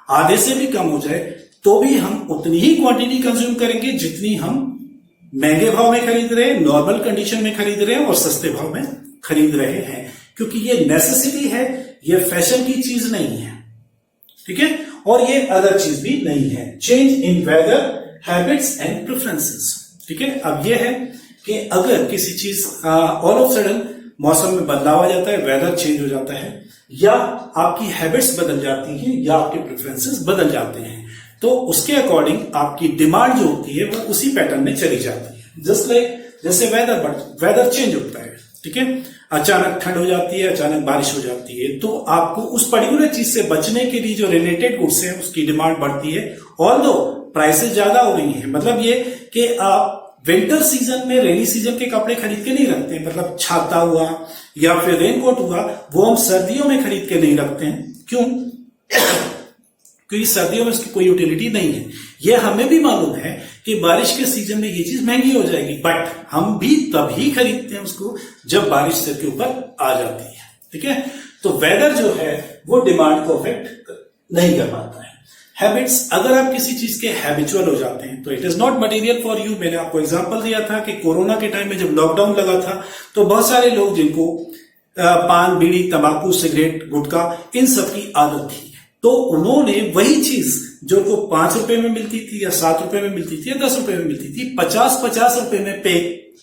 आधे से भी कम हो जाए, तो भी हम उतनी ही क्वांटिटी कंज्यूम करेंगे जितनी हम महंगे भाव में खरीद रहे हैं, नॉर्मल कंडीशन में खरीद रहे हैं और सस्ते भाव में खरीद रहे हैं, क्योंकि ये नेसेसिटी है, ये फैशन की चीज नहीं है। ठीक है, और ये अदर चीज भी नहीं है। Change in weather habits and preferences. ठीक है, अब ये है कि अगर किसी चीज ऑल ऑफ सडन मौसम में बदलाव आ जाता है, वेदर चेंज हो जाता है, या आपकी हैबिट्स बदल जाती हैं, या आपके प्रेफरेंसेस बदल जाते हैं, तो उसके अकॉर्डिंग आपकी डिमांड जो होती है वो उसी पैटर्न में चली जाती है। जस्ट लाइक जैसे वेदर चेंज होता है। ठीक है, अचानक ठंड हो जाती है, अचानक बारिश हो जाती है, तो आपको उस पर्टिकुलर चीज से बचने के लिए जो रिलेटेड गुड्स है उसकी डिमांड बढ़ती है, ऑल्दो प्राइसेस ज्यादा हो रही हैं। मतलब ये कि आप विंटर सीजन में रेनी सीजन के कपड़े खरीद के नहीं रखते हैं, मतलब छाता हुआ या फिर रेनकोट हुआ, वो हम सर्दियों में खरीद के नहीं रखते हैं। क्यों? क्योंकि सर्दियों में उसकी कोई यूटिलिटी नहीं है। ये हमें भी मालूम है कि बारिश के सीजन में ये चीज महंगी हो जाएगी, बट हम भी तभी खरीदते हैं उसको जब बारिश सिर के ऊपर आ जाती है। ठीक है, तो वेदर जो है वो डिमांड को अफेक्ट नहीं कर पाता है। हैबिट्स, अगर आप किसी चीज के हैबिचुअल हो जाते हैं तो it is not material for you. मैंने आपको एग्जांपल दिया था कि कोरोना के टाइम में जब लॉकडाउन लगा था तो बहुत सारे लोग जिनको पान, बीड़ी, तंबाकू, सिगरेट, गुटखा, इन सब की आदत थी, तो उन्होंने वही चीज जो को 5 रुपए में मिलती थी या 7 रुपए में मिलती थी या 10 रुपए में मिलती थी, 50-50 रुपए में पे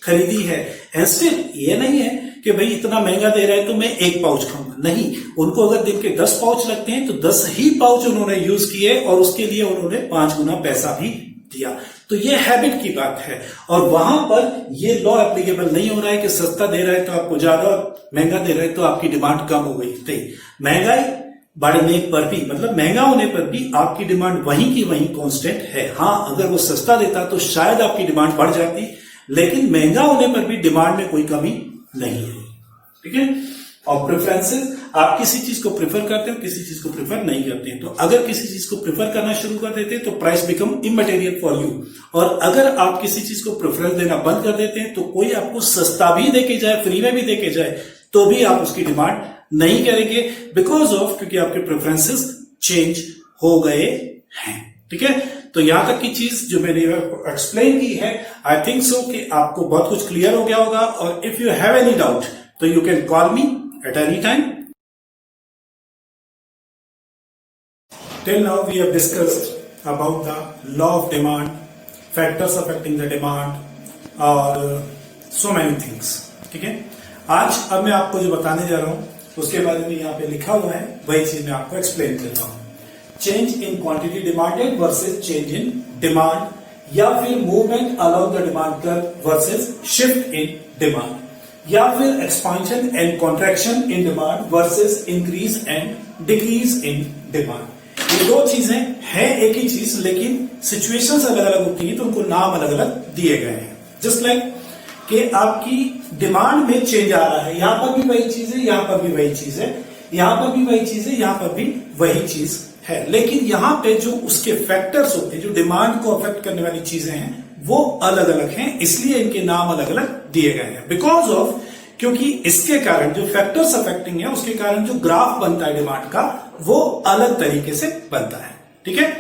खरीदी है। एंड स्टिल ये नहीं है कि भाई इतना महंगा दे रहा है तो मैं 1 पाउच खाऊंगा, नहीं, उनको अगर दिन के 10 पाउच लगते हैं तो 10 ही पाउच उन्होंने यूज किए और उसके लिए उन्होंने 5 गुना पैसा भी दिया। तो ये हैबिट की बात है, और वहां पर ये लॉ एप्लीकेबल नहीं हो रहा है कि सस्ता दे रहा है तो आपको ज्यादा, महंगा दे रहा है तो आपकी डिमांड कम हो गई। नहीं, महंगाई बढ़ने पर भी, मतलब महंगा होने पर भी आपकी डिमांड वहीं की वहीं कांस्टेंट है। हाँ, अगर वो सस्ता देता तो शायद आपकी डिमांड बढ़ जाती, लेकिन महंगा होने पर भी डिमांड में कोई कमी नहीं है। ठीक है, और प्रेफरेंसेस, आप किसी चीज को प्रेफर करते हो, किसी चीज को प्रेफर नहीं करते हैं। तो अगर किसी चीज को प्रेफर करना शुरू कर देते हैं तो price become immaterial for you, और अगर आप किसी चीज को प्रेफरेंस देना बंद कर देते हैं तो कोई आपको सस्ता भी देके जाए, फ्री में भी देके जाए, तो भी आप उसकी डिमांड नहीं करेंगे, बिकॉज ऑफ क्योंकि आपके प्रेफरेंसेस चेंज हो गए हैं। ठीक है, तो यहां तक की चीज जो मैंने एक्सप्लेन की है, आई थिंक सो कि आपको बहुत कुछ क्लियर हो गया होगा, और if you have any doubt तो you can call me at any time. Till now we have discussed about the law of demand, factors affecting the demand और सो मेनी थिंग्स। ठीक है, आज अब मैं आपको जो बताने जा रहा हूं उसके बारे में यहाँ पे लिखा हुआ है, वही चीज मैं आपको एक्सप्लेन करता हूं। Change in quantity demanded versus change in demand, या फिर movement along the demand curve versus shift in demand, या फिर expansion and contraction in demand versus increase and decrease in demand. ये दो चीजें हैं एक ही चीज, लेकिन सिचुएशंस अलग अलग होती है तो उनको नाम अलग अलग दिए गए हैं। जस्ट लाइक कि आपकी डिमांड में चेंज आ रहा है, यहां पर भी वही चीज है, यहां पर भी वही चीज है, यहां पर भी वही चीज है, यहां पर भी वही चीज है, लेकिन यहां पे जो उसके फैक्टर्स होते हैं, जो डिमांड को अफेक्ट करने वाली चीजें हैं, वो अलग अलग हैं, इसलिए इनके नाम अलग अलग दिए गए हैं। बिकॉज ऑफ क्योंकि इसके कारण जो फैक्टर्स अफेक्टिंग है उसके कारण जो ग्राफ बनता है डिमांड का वो अलग तरीके से बनता है। ठीक है,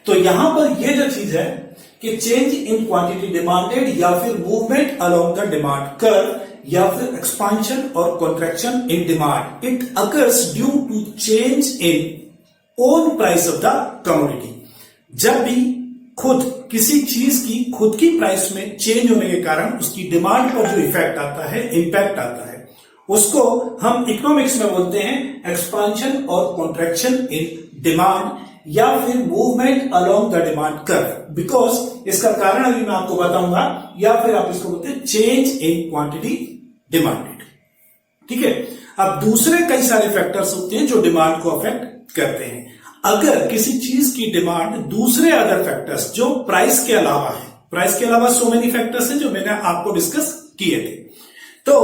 तो यहां पर ये जो चीज है कि चेंज इन क्वांटिटी डिमांडेड, या फिर movement along the demand curve, या फिर एक्सपांशन और contraction in demand, it occurs due to change in own price of the commodity. जब भी खुद किसी चीज की खुद की प्राइस में चेंज होने के कारण उसकी डिमांड पर जो इफेक्ट आता है, इंपैक्ट आता है, उसको हम इकोनॉमिक्स में बोलते हैं एक्सपांशन और कॉन्ट्रैक्शन इन डिमांड, या फिर movement along the demand curve, because इसका कारण अभी मैं आपको बताऊंगा, या फिर आप इसको बोलते हैं चेंज इन क्वांटिटी डिमांडेड। ठीक है, अब दूसरे कई सारे फैक्टर्स होते हैं जो डिमांड को अफेक्ट करते हैं। अगर किसी चीज की डिमांड दूसरे अदर फैक्टर्स जो प्राइस के अलावा है, प्राइस के अलावा सो मेनी फैक्टर्स हैं जो मैंने आपको डिस्कस किए थे, तो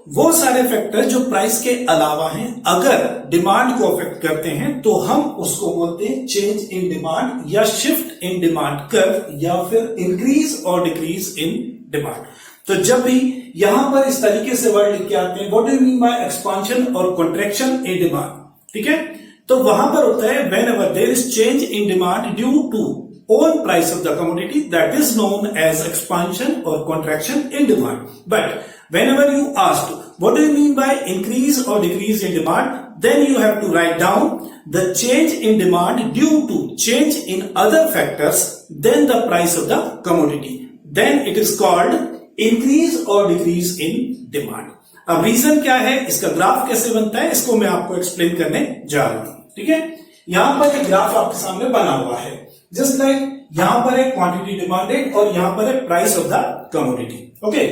वो सारे फैक्टर जो प्राइस के अलावा हैं अगर डिमांड को अफेक्ट करते हैं तो हम उसको बोलते हैं चेंज इन डिमांड, या शिफ्ट इन डिमांड कर्व, या फिर इंक्रीज और डिक्रीज इन डिमांड। तो जब भी यहां पर इस तरीके से वर्ड लिख के आते हैं, what do you mean by expansion और कॉन्ट्रैक्शन इन डिमांड, ठीक है, तो वहां पर होता है whenever there is change in demand due to own price of the commodity, that is known as expansion or contraction in demand. But whenever you asked what do you mean by increase or decrease in demand, then you have to write down the change in demand due to change in other factors than the price of the commodity. Then it is called increase or decrease in demand. अब reason क्या है, इसका graph कैसे बनता है, इसको मैं आपको एक्सप्लेन करने जा रहा हूं। ठीक है, यहां पर एक ग्राफ आपके सामने बना हुआ है, जस्ट लाइक यहां पर है क्वांटिटी डिमांडेड और यहां पर है price of the commodity. Okay,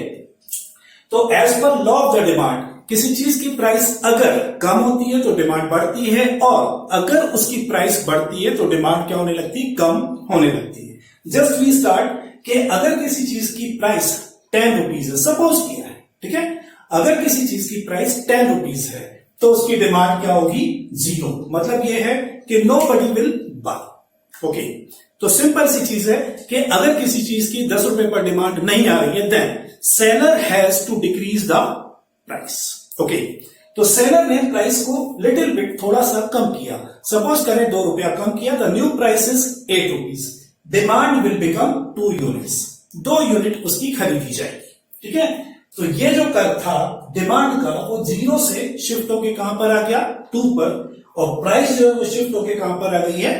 तो as per law of the demand किसी चीज की प्राइस अगर कम होती है तो डिमांड बढ़ती है, और अगर उसकी प्राइस बढ़ती है तो डिमांड क्या होने लगती है, कम होने लगती है। जस्ट वी स्टार्ट कि अगर किसी चीज की प्राइस 10 रुपीज है, सपोज किया है, ठीक है, अगर किसी चीज की प्राइस 10 रुपीज है तो उसकी डिमांड क्या होगी, 0, मतलब यह है कि नोबडी विल बाय। ओके, तो सिंपल सी चीज है कि अगर किसी चीज की 10 रुपए पर डिमांड नहीं आ रही है, then seller has to decrease the price. Okay, तो सेलर ने प्राइस को लिटिल बिट थोड़ा सा कम किया, सपोज करें 2 रुपया कम किया, the new price is 8 rupees, demand will become 2 units, 2 unit उसकी खरीदी जाएगी। ठीक है, तो ये जो कर्व था डिमांड का वो 0 से शिफ्ट होके कहां पर आ गया, 2 पर, और प्राइस जो है वो शिफ्ट होके कहां पर आ गई है,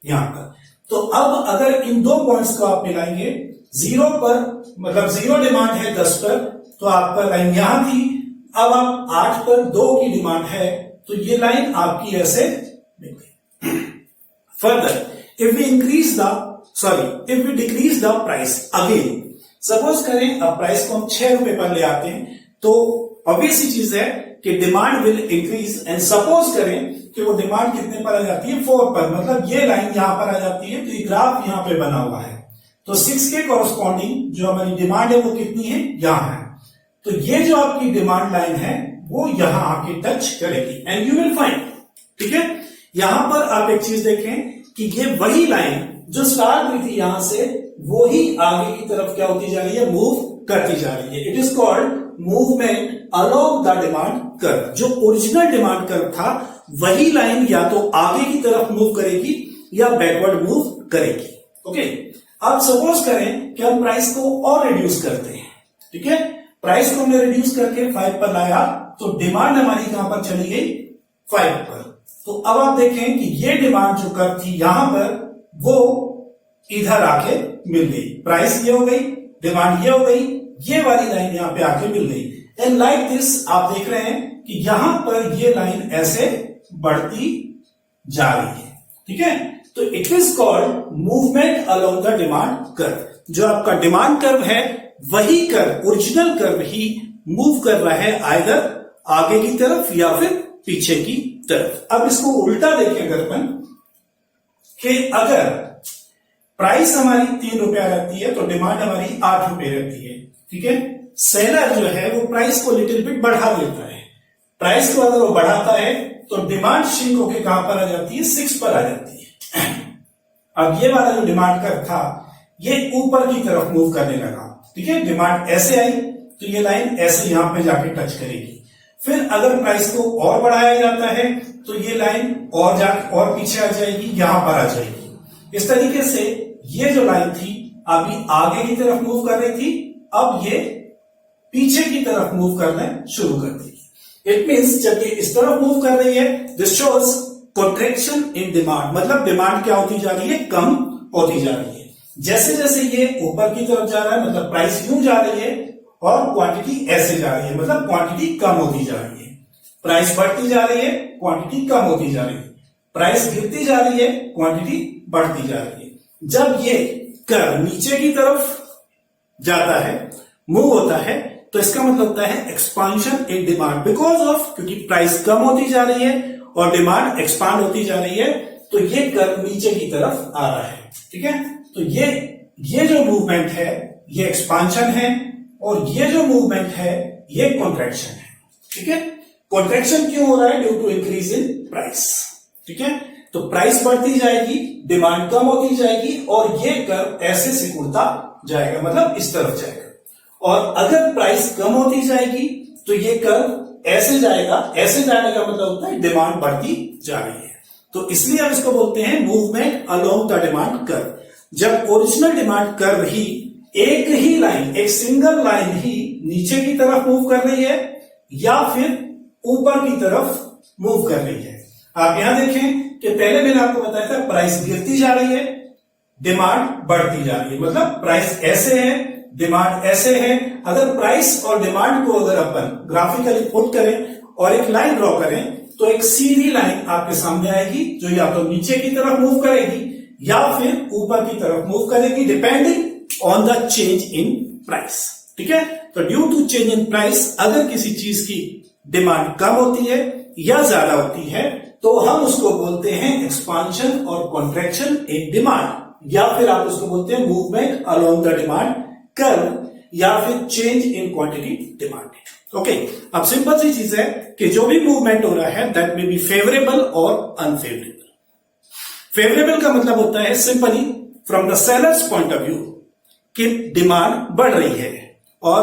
यहां पर। तो अब अगर इन दो पॉइंट्स को आप मिलाएंगे, 0 पर मतलब 0 डिमांड है 10 पर, तो आपका लाइन यहां थी, अब आप 8 पर 2 की डिमांड है, तो ये लाइन आपकी ऐसे मिल गई। Further if we decrease the price again, suppose करें अब प्राइस को हम 6 रुपए पर ले आते हैं, तो ऑब्वियस सी चीज है कि demand will increase, and suppose करें कि वो डिमांड कितने पर आ जाती है, 4 पर, मतलब ये लाइन यहां पर आ जाती है, तो ये ग्राफ यहां पे बना हुआ है, तो 6 के कॉरस्पॉन्डिंग जो हमारी डिमांड है वो कितनी है, यहां है, तो ये जो आपकी डिमांड लाइन है वो यहां आके टच करेगी, एंड यू विल फाइंड, ठीक है, यहां पर आप एक चीज देखें कि ये वही लाइन जो स्टार्ट हुई थी यहां से, वो ही आगे की तरफ क्या होती जा रही है, मूव करती जा रही है। It is called movement along the demand curve. जो ओरिजिनल डिमांड कर्व था वही लाइन या तो आगे की तरफ मूव करेगी या बैकवर्ड मूव करेगी। ओके, अब सपोज करें कि हम प्राइस को और रिड्यूस करते हैं, ठीक है, प्राइस को हमने रिड्यूस करके 5 पर लाया, तो डिमांड हमारी कहां पर चली गई, 5 पर। तो अब आप देखें कि ये डिमांड जो कर्व थी यहां पर, वो इधर आके मिल गई, प्राइस ये हो गई, डिमांड ये हो गई, ये वाली लाइन यहां पे आके मिल गई, एंड लाइक दिस आप देख रहे हैं कि यहां पर ये लाइन ऐसे बढ़ती जा रही है। ठीक है, तो it is called movement along the demand curve. जो आपका डिमांड कर्व है वही कर्व, ओरिजिनल कर्व ही मूव कर रहा है आइदर आगे की तरफ या फिर पीछे की तरफ। अब इसको उल्टा देखें अगर अपन, कि अगर प्राइस हमारी 3 रुपया रहती है तो डिमांड हमारी 8 रुपए रहती है, ठीक है, सेलर जो है वो प्राइस को लिटिल बिट बढ़ा देता है, प्राइस को अगर वो बढ़ाता है तो डिमांड श्रिंक होके कहां पर आ जाती है, 6 पर आ जाती है। अब ये वाला जो डिमांड कर्व था ये ऊपर की तरफ मूव करने लगा, ठीक है, डिमांड ऐसे आई तो ये लाइन ऐसे यहां पे जाके टच करेगी, फिर अगर प्राइस को और बढ़ाया जाता है तो ये लाइन और जाके और पीछे आ जाएगी, यहां पर आ जाएगी। इस तरीके से ये जो लाइन थी अभी आगे की तरफ मूव कर रही थी, अब ये पीछे की तरफ मूव करना शुरू कर देगी। इट मींस जब ये इस तरफ मूव कर रही है, this shows contraction in demand, मतलब डिमांड क्या होती जा रही है, कम होती जा रही है। जैसे जैसे ये ऊपर की तरफ जा रहा है, मतलब प्राइस यूं जा रही है, और क्वांटिटी ऐसे जा रही है, मतलब क्वांटिटी कम होती जा रही है। प्राइस बढ़ती जा रही है, क्वांटिटी कम होती जा रही है। प्राइस गिरती जा रही है, क्वांटिटी बढ़ती जा रही है। जब ये कर्व नीचे की तरफ जाता है, मूव होता है, तो इसका मतलब होता है expansion in demand because of, क्योंकि प्राइस कम होती जा रही है और डिमांड एक्सपांड होती जा रही है, तो ये कर्व नीचे की तरफ आ रहा है। ठीक है, तो ये जो मूवमेंट है ये एक्सपांशन है और ये जो मूवमेंट है ये कॉन्ट्रैक्शन है। ठीक है, कॉन्ट्रैक्शन क्यों हो रहा है? Due to increase in price. ठीक है, तो प्राइस बढ़ती जाएगी, डिमांड कम होती जाएगी और ये कर्व ऐसे सिकुड़ता जाएगा, मतलब इस तरफ जाएगा। और अगर प्राइस कम होती जाएगी तो ये कर्व ऐसे जाएगा, ऐसे जाने का मतलब होता है डिमांड बढ़ती जा रही है। तो इसलिए हम इसको बोलते हैं movement along the demand curve. जब ओरिजिनल डिमांड कर्व ही एक ही लाइन, एक सिंगल लाइन ही नीचे की तरफ मूव कर रही है या फिर ऊपर की तरफ मूव कर रही है। आप यहां देखें कि पहले मैंने आपको बताया था प्राइस गिरती जा रही है, डिमांड बढ़ती जा रही है, मतलब प्राइस ऐसे है, डिमांड ऐसे है। अगर प्राइस और डिमांड को अगर अपन ग्राफिकली पुट करें और एक लाइन ड्रॉ करें तो एक सीधी लाइन आपके सामने आएगी जो या तो नीचे की तरफ मूव करेगी या फिर ऊपर की तरफ मूव करेगी, depending on the change in price. ठीक है, तो due to change in price अगर किसी चीज की डिमांड कम होती है या ज्यादा होती है तो हम उसको बोलते हैं एक्सपांशन और कॉन्ट्रैक्शन इन डिमांड, या फिर आप उसको बोलते हैं movement along the demand curve, या फिर change in quantity demanded. Okay, अब सिंपल सी चीज है कि जो भी मूवमेंट हो रहा है दैट मे बी फेवरेबल और अनफेवरेबल। फेवरेबल का मतलब होता है simply from the sellers point of view कि डिमांड बढ़ रही है, और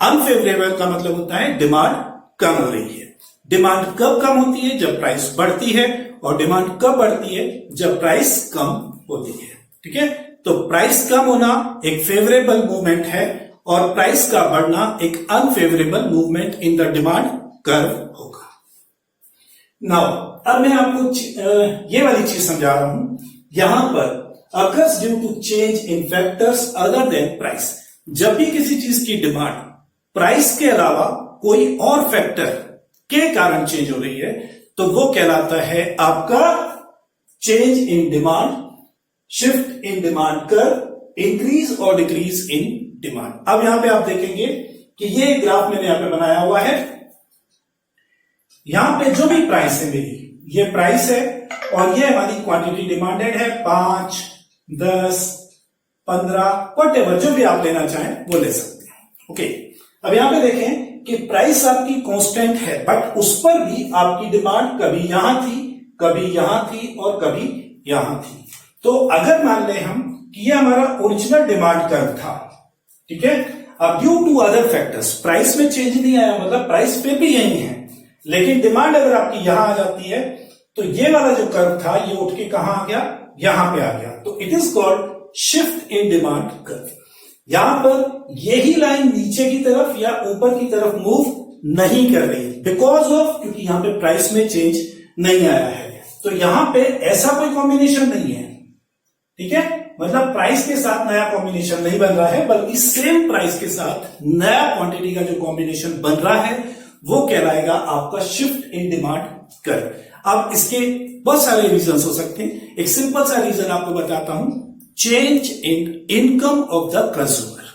अनफेवरेबल का मतलब होता है डिमांड कम हो रही है। डिमांड कब कम होती है? जब प्राइस बढ़ती है, और डिमांड कब बढ़ती है? जब प्राइस कम होती है। ठीक है, तो प्राइस कम होना एक फेवरेबल मूवमेंट है और प्राइस का बढ़ना एक unfavourable movement in the demand curve होगा। नाउ अब मैं आपको ये वाली चीज समझा रहा हूं, यहां पर occurs due to change in factors other than price. जब भी किसी चीज की डिमांड प्राइस के अलावा कोई और फैक्टर के कारण चेंज हो रही है तो वो कहलाता है आपका change in demand, shift in demand curve, increase और डिक्रीज इन डिमांड। अब यहां पे आप देखेंगे कि ये ग्राफ मैंने यहां पे बनाया हुआ है। यहां पे जो भी प्राइस है मेरी, ये प्राइस है और ये हमारी क्वांटिटी डिमांडेड है 5, 10, 15, व्हाटएवर जो भी आप लेना चाहें वो ले सकते हैं। ओके, अब यहां पे देखें कि प्राइस आपकी कांस्टेंट है बट उस पर भी आपकी डिमांड कभी यहां थी, कभी यहां थी और कभी यहां थी। तो अगर मान लें हम कि ये हमारा ओरिजिनल डिमांड कर्व था, ठीक है, अब due to other factors price में चेंज नहीं आया, मतलब प्राइस पे भी यही है, लेकिन डिमांड अगर आपकी यहां आ जाती है तो ये वाला जो कर्व था ये उठ के कहां आ गया? यहां पे आ गया। तो it is called shift in demand curve. यहां पर यही लाइन नीचे की तरफ या ऊपर की तरफ मूव नहीं कर रही है बिकॉज ऑफ, क्योंकि यहां पे प्राइस में चेंज नहीं आया है। तो यहां पे ऐसा कोई कॉम्बिनेशन नहीं है, ठीक है, मतलब प्राइस के साथ नया कॉम्बिनेशन नहीं बन रहा है, बल्कि सेम प्राइस के साथ नया क्वांटिटी का जो कॉम्बिनेशन बन रहा है वो कहलाएगा आपका शिफ्ट इन डिमांड कर्व। अब इसके बहुत सारे रीजंस हो सकते हैं। एक सिंपल सा रीजन आपको बताता हूं, change in income of the consumer.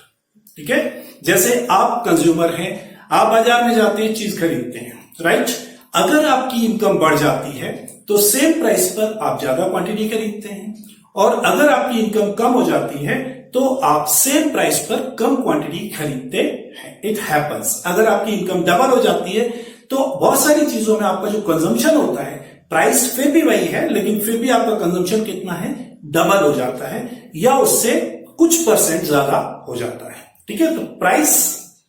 ठीक है, जैसे आप कंज्यूमर हैं, आप बाजार में जाते हैं, चीज खरीदते हैं, राइट। अगर आपकी इनकम बढ़ जाती है तो सेम प्राइस पर आप ज्यादा क्वांटिटी खरीदते हैं, और अगर आपकी इनकम कम हो जाती है तो आप सेम प्राइस पर कम क्वांटिटी खरीदते हैं। It happens. अगर आपकी इनकम डबल हो जाती है तो बहुत सारी चीजों में आपका जो कंजम्पशन होता है, प्राइस फिर भी वही है लेकिन फिर भी आपका कंजम्पशन कितना है? डबल हो जाता है या उससे कुछ परसेंट ज्यादा हो जाता है। ठीक है, तो प्राइस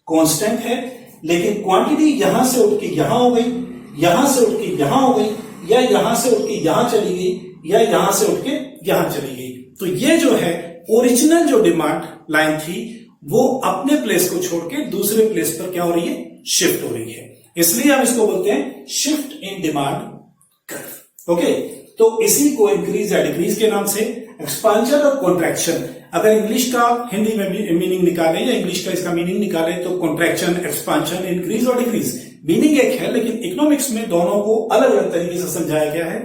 कांस्टेंट है लेकिन क्वांटिटी यहां से उठ के यहां हो गई, यहां से उठ के यहां हो गई, या यहां से उठ के यहां चली गई, या यहां से उठ के यहां चली गई। तो ये जो है ओरिजिनल जो डिमांड लाइन थी वो अपने प्लेस को छोड़ के दूसरे प्लेस पर क्या हो रही है? शिफ्ट हो रही है। इसलिए हम इसको बोलते हैं shift in demand curve. Okay, तो इसी को इंक्रीज या डिक्रीज के नाम से एक्सपांशन और कॉन्ट्रैक्शन। अगर इंग्लिश का हिंदी में मीनिंग निकालें या इंग्लिश का इसका मीनिंग निकालें तो कॉन्ट्रैक्शन, एक्सपांशन, इंक्रीज और डिक्रीज मीनिंग एक है, लेकिन इकोनॉमिक्स में दोनों को अलग अलग तरीके से समझाया गया है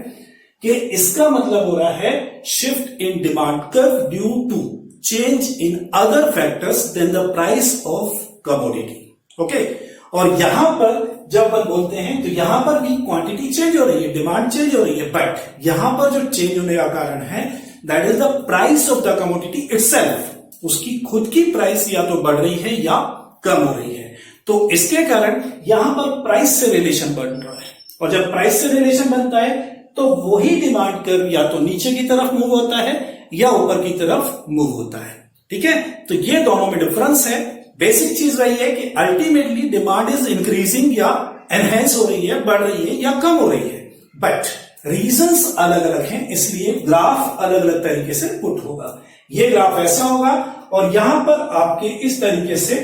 कि इसका मतलब हो रहा है shift in demand curve due to change in other factors than the price of commodity. Okay, और यहां पर जब अपन बोलते हैं तो यहां पर भी क्वांटिटी चेंज हो रही है, डिमांड चेंज हो रही है, बट यहां पर जो चेंज होने का कारण है that is the price of the commodity itself, उसकी खुद की प्राइस या तो बढ़ रही है या कम हो रही है। तो इसके कारण यहां पर प्राइस से रिलेशन बन रहा है, और जब प्राइस से रिलेशन बनता है तो वही डिमांड कर्व या तो नीचे की तरफ मूव होता है या ऊपर की तरफ मूव होता है। ठीक है, तो ये दोनों में डिफरेंस है। बेसिक चीज वही है कि अल्टीमेटली डिमांड इज इंक्रीजिंग या एनहेंस हो रही है, बढ़ रही है या कम हो रही है, बट रीजंस अलग अलग हैं, इसलिए ग्राफ अलग अलग तरीके से पुट होगा। ये ग्राफ ऐसा होगा और यहां पर आपके इस तरीके से,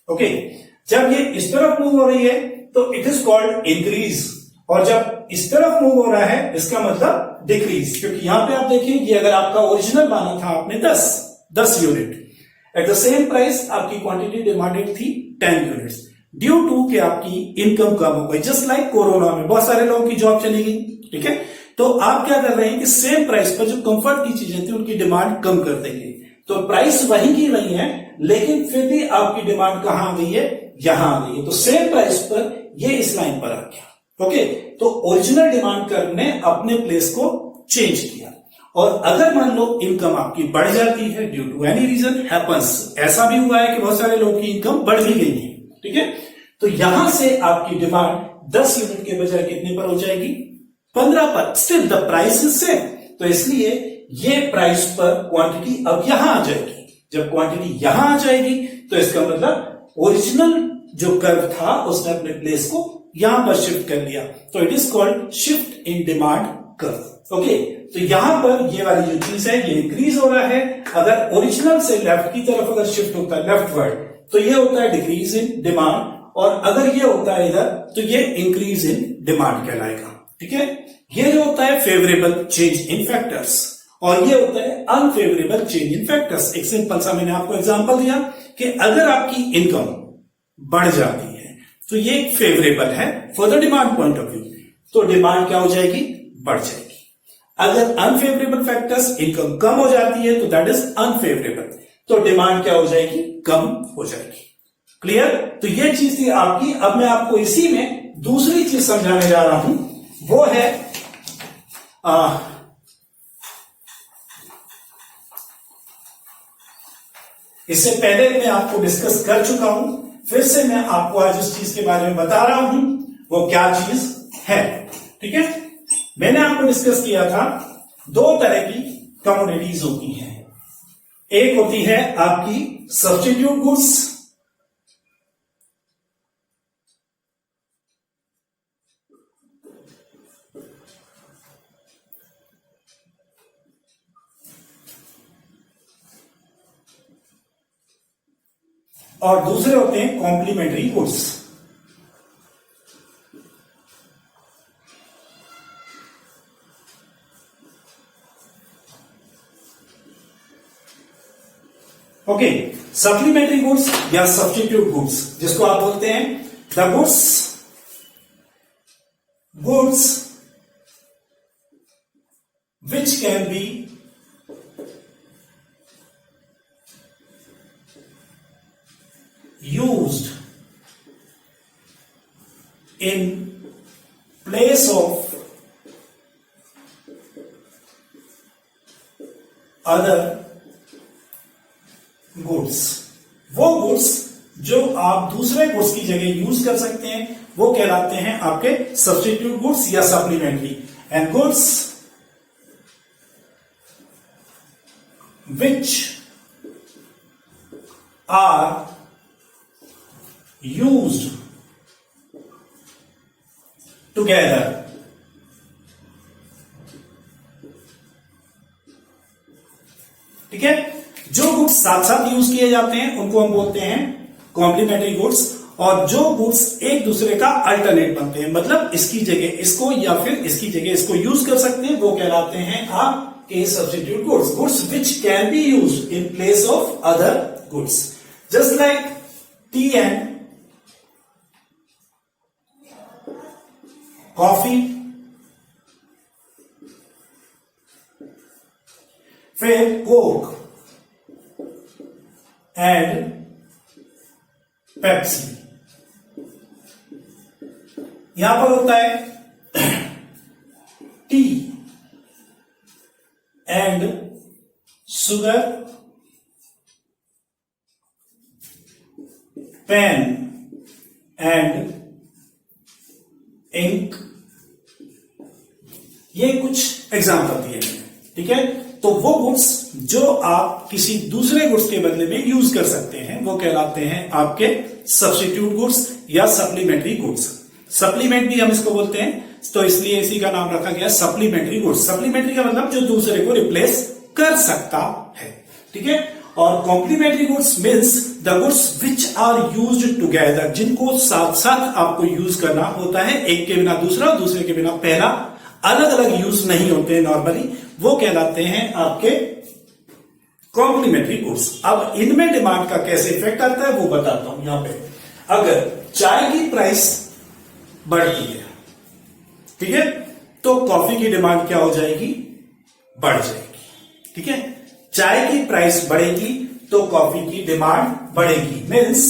ओके, जब ये इस तरफ मूव हो रही है तो इट इज कॉल्ड इंक्रीज, और जब इस तरफ मूव हो रहा है इसका मतलब डिक्रीज, क्योंकि यहां पे आप देखें कि अगर आपका ओरिजिनल माना था आपने 10 unit, at the same price आपकी क्वांटिटी डिमांडेड थी 10 यूनिट्स, ड्यू टू कि आपकी इनकम कम हो गई, जस्ट लाइक कोरोना में बहुत सारे लोगों की जॉब चली गई। ठीक है, तो आप क्या कर रहे हैं कि सेम प्राइस पर जो कंफर्ट की चीजें थी उनकी डिमांड कम कर देंगे, तो प्राइस वही की वही है, लेकिन फिर भी आपकी डिमांड कहां आ गई है, यहां आ गई है, तो सेम प्राइस पर ये इस लाइन पर आ गया। ओके, तो ओरिजिनल डिमांड कर्व ने अपने प्लेस को चेंज किया, और अगर मान लो इनकम आपकी बढ़ जाती है due to any reason happens, ऐसा भी हुआ है कि बहुत सारे लोगों की इनकम बढ़ भी गई है, ठीक है, तो यहां से आपकी डिमांड 10 यूनिट के बजाय कितने पर हो जाएगी, 15 पर, still the price is same, तो इसलिए ये प्राइस पर क्वांटिटी अब यहां आ जाएगी। जब क्वांटिटी यहां आ जाएगी तो इसका मतलब ओरिजिनल जो कर्व था उसने अपने प्लेस को यहां पर शिफ्ट कर लिया, तो it is called shift in demand curve. Okay, तो यहां पर ये वाली जो चीज है ये इंक्रीज हो रहा है, अगर ओरिजिनल से लेफ्ट की तरफ अगर शिफ्ट होता है लेफ्टवर्ड तो ये होता है डिक्रीज इन डिमांड, और अगर ये होता है इधर तो ये इंक्रीज इन डिमांड कहलाएगा। ठीक है, ये जो होता है फेवरेबल चेंज इन फैक्टर्स, और ये होता है अनफेवरेबल चेंज इन फैक्टर्स। एक सिंपल सा मैंने आपको एग्जांपल दिया कि अगर आपकी इनकम बढ़ जाती है तो ये फेवरेबल है for the demand point of view, तो डिमांड क्या हो जाएगी, बढ़ जाएगी। अगर अनफेवरेबल फैक्टर्स इनकम कम हो जाती है तो दैट इज अनफेवरेबल, तो डिमांड क्या हो जाएगी, कम हो जाएगी। क्लियर, तो ये चीज थी आपकी। अब मैं आपको इसी में दूसरी चीज समझाने जा रहा हूं, वो है इससे पहले मैं आपको डिस्कस कर चुका हूं, फिर से मैं आपको आज इस चीज के बारे में बता रहा हूं वो क्या चीज है। ठीक है, मैंने आपको डिस्कस किया था दो तरह की कमोडिटीज होती हैं, एक होती है आपकी सब्स्टिट्यूट गुड्स, और दूसरे होते हैं complementary goods. Okay, supplementary goods या सब्स्टिट्यूट गुड्स, जिसको आप बोलते हैं the goods which can be used in place of other goods। वो गुड्स जो आप दूसरे गुड्स की जगह यूज कर सकते हैं वो कहलाते हैं आपके सब्स्टिट्यूट गुड्स या supplementary. And goods which are used together, ठीक है, जो गुड्स साथ साथ यूज किए जाते हैं उनको हम बोलते हैं कॉम्प्लीमेंट्री गुड्स, और जो गुड्स एक दूसरे का अल्टरनेट बनते हैं, मतलब इसकी जगह इसको या फिर इसकी जगह इसको यूज कर सकते हैं, वो कहलाते हैं आप आपके substitute goods, goods which can be used in place of other goods, just like tea and coffee, फिर कोक एंड पेप्सी। यहां पर होता है tea and sugar, pen and ink. ये कुछ एग्जाम्पल दिए हैं, ठीक है। तो वो गुड्स जो आप किसी दूसरे गुड्स के बदले में यूज कर सकते हैं वो कहलाते हैं आपके सब्स्टिट्यूट गुड्स या सप्लीमेंट्री गुड्स। सप्लीमेंट भी हम इसको बोलते हैं, तो इसलिए इसी का नाम रखा गया सप्लीमेंट्री गुड्स। सप्लीमेंट्री का मतलब जो दूसरे को रिप्लेस कर सकता है, ठीक है। और complementary goods means the goods which are used together, जिनको साथ साथ आपको यूज करना होता है, एक के बिना दूसरा, दूसरे के बिना पहला, अलग अलग यूज नहीं होते नॉर्मली, वो कहलाते हैं आपके कॉम्प्लीमेंट्री गुड्स। अब इनमें डिमांड का कैसे इफेक्ट आता है वो बताता हूं। यहां पे अगर चाय की प्राइस बढ़ती है, ठीक है, तो कॉफी की डिमांड क्या हो जाएगी, बढ़ जाएगी, ठीक है। चाय की प्राइस बढ़ेगी तो कॉफी की डिमांड बढ़ेगी। मीन्स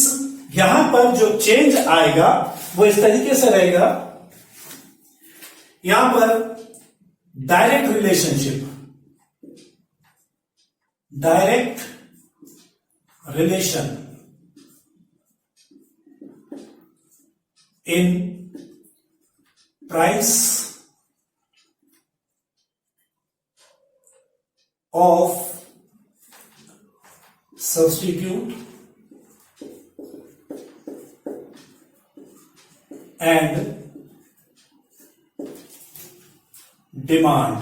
यहां पर जो चेंज आएगा वो इस तरीके से रहेगा, यहां पर direct relationship, direct relation in price of substitute and demand।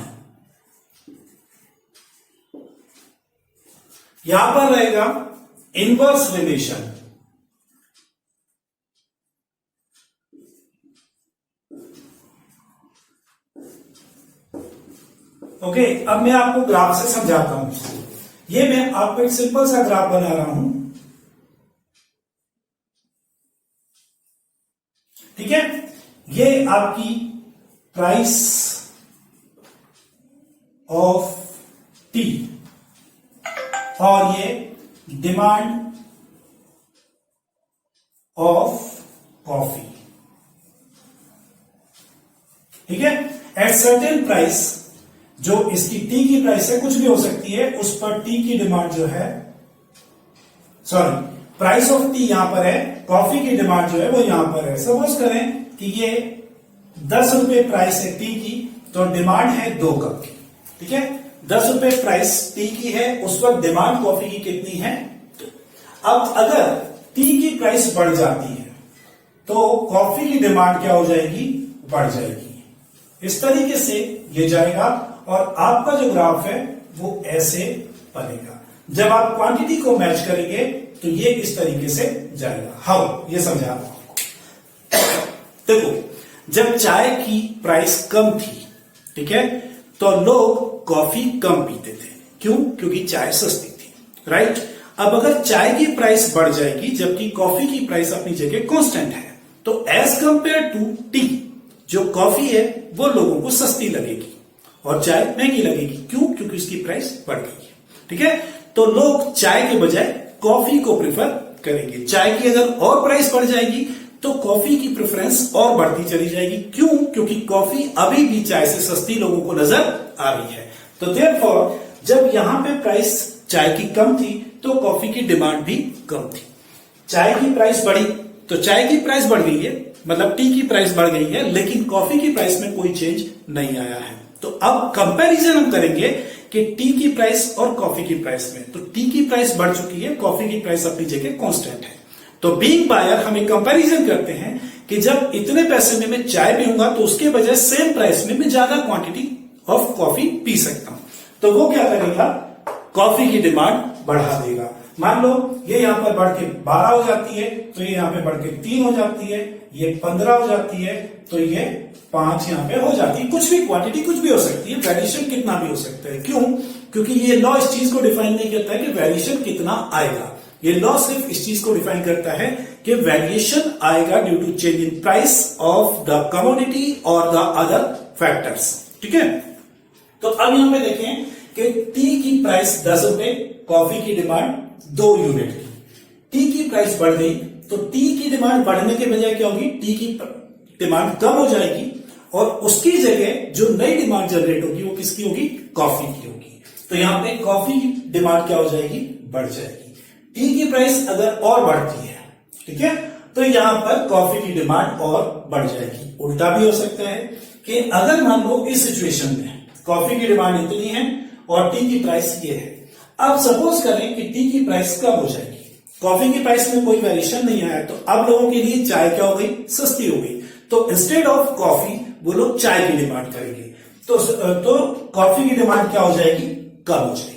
यहां पर रहेगा इनवर्स रिलेशन, ओके। अब मैं आपको ग्राफ से समझाता हूं इसको। ये मैं आपको एक सिंपल सा ग्राफ बना रहा हूं, ठीक है। ये आपकी प्राइस ऑफ टी और ये डिमांड ऑफ कॉफी, ठीक है। एट सर्टेन प्राइस, जो इसकी टी की प्राइस है, कुछ भी हो सकती है, उस पर टी की डिमांड जो है, सॉरी, प्राइस ऑफ टी यहां पर है, कॉफी की डिमांड जो है वो यहां पर है। सपोज करें कि ये 10 रुपए प्राइस है टी की, तो डिमांड है 2 कप की, ठीक है। 10 रुपए प्राइस टी की है, उस वक्त डिमांड कॉफी की कितनी है। अब अगर टी की प्राइस बढ़ जाती है तो कॉफी की डिमांड क्या हो जाएगी, बढ़ जाएगी। इस तरीके से ये जाएगा और आपका जो ग्राफ है वो ऐसे बनेगा। जब आप क्वांटिटी को मैच करेंगे तो ये इस तरीके से जाएगा। हाउ, ये समझा आपको। देखो, जब चाय की प्राइस कम थी, ठीक है, तो लोग कॉफी कम पीते थे। क्यों? क्योंकि चाय सस्ती थी, राइट। अब अगर चाय की प्राइस बढ़ जाएगी जबकि कॉफी की प्राइस अपनी जगह कांस्टेंट है, तो एज कंपेयर टू टी, जो कॉफी है वो लोगों को सस्ती लगेगी और चाय महंगी लगेगी। क्यों? क्योंकि इसकी प्राइस बढ़ गई है, ठीक है। तो लोग चाय के बजाय कॉफी को प्रेफर करेंगे। चाय की अगर और प्राइस बढ़ जाएगी तो कॉफी की प्रेफरेंस और बढ़ती चली जाएगी। क्यों? क्योंकि कॉफी अभी भी चाय से सस्ती लोगों को नजर आ रही है। तो देयरफॉर जब यहां पे प्राइस चाय की कम थी तो कॉफी की डिमांड भी कम थी। चाय की प्राइस बढ़ी तो चाय की प्राइस बढ़ गई है, मतलब टी की प्राइस बढ़ गई है, लेकिन कॉफी की प्राइस में कोई चेंज नहीं आया है। तो अब कंपैरिजन हम करेंगे कि टी की प्राइस और कॉफी की प्राइस में। तो टी की प्राइस बढ़ चुकी है, कॉफी की प्राइस अपनी जगह कांस्टेंट है। तो बीइंग बायर हम एक कंपैरिजन करते हैं कि जब इतने पैसे में मैं चाय पीऊंगा तो उसके बजाय सेम प्राइस में मैं ज्यादा क्वांटिटी ऑफ कॉफी पी सकता हूं। तो वो क्या करेगा, कॉफी की डिमांड बढ़ा देगा। मान लो ये यहाँ पर बढ़ के 12 हो जाती है, तो ये यहाँ पे बढ़ के 3 हो जाती है, ये 15 हो जाती है, तो ये 5 यहाँ पे हो जाती है। कुछ भी क्वांटिटी कुछ भी हो सकती है, वेरिएशन कितना भी हो सकता है। क्यों? क्योंकि ये लॉ इस चीज को डिफाइन नहीं करता है कि वेरिएशन कितना आएगा। ये लॉ सिर्फ इस चीज को डिफाइन करता है कि वेरिएशन आएगा due to change in price of the commodity और द अदर फैक्टर्स। ठीक है, तो अब यहां पे देखें कि टी की प्राइस 10 रुपए, कॉफी की डिमांड 2 यूनिट की। टी की प्राइस बढ़ गई तो टी की डिमांड बढ़ने के बजाय क्या होगी, टी की डिमांड कम हो जाएगी और उसकी जगह जो नई डिमांड जनरेट होगी वो किसकी होगी, कॉफी की होगी। तो यहां पे कॉफी की डिमांड क्या हो जाएगी, बढ़ जाएगी। टी की प्राइस अगर और बढ़ती है, ठीक है, तो यहां पर कॉफी की डिमांड और बढ़ जाएगी। उल्टा भी हो सकता है कि अगर मान लो इस सिचुएशन में कॉफी की डिमांड इतनी है और टी की प्राइस ये है। अब सपोज करें कि टी की प्राइस कम हो जाएगी, कॉफी की प्राइस में कोई वेरिएशन नहीं आया, तो अब लोगों के लिए चाय क्या हो गई, सस्ती हो गई। तो इंस्टेड ऑफ कॉफी वो लोग चाय की डिमांड करेंगे, तो कॉफी की डिमांड क्या हो जाएगी, कम हो जाएगी।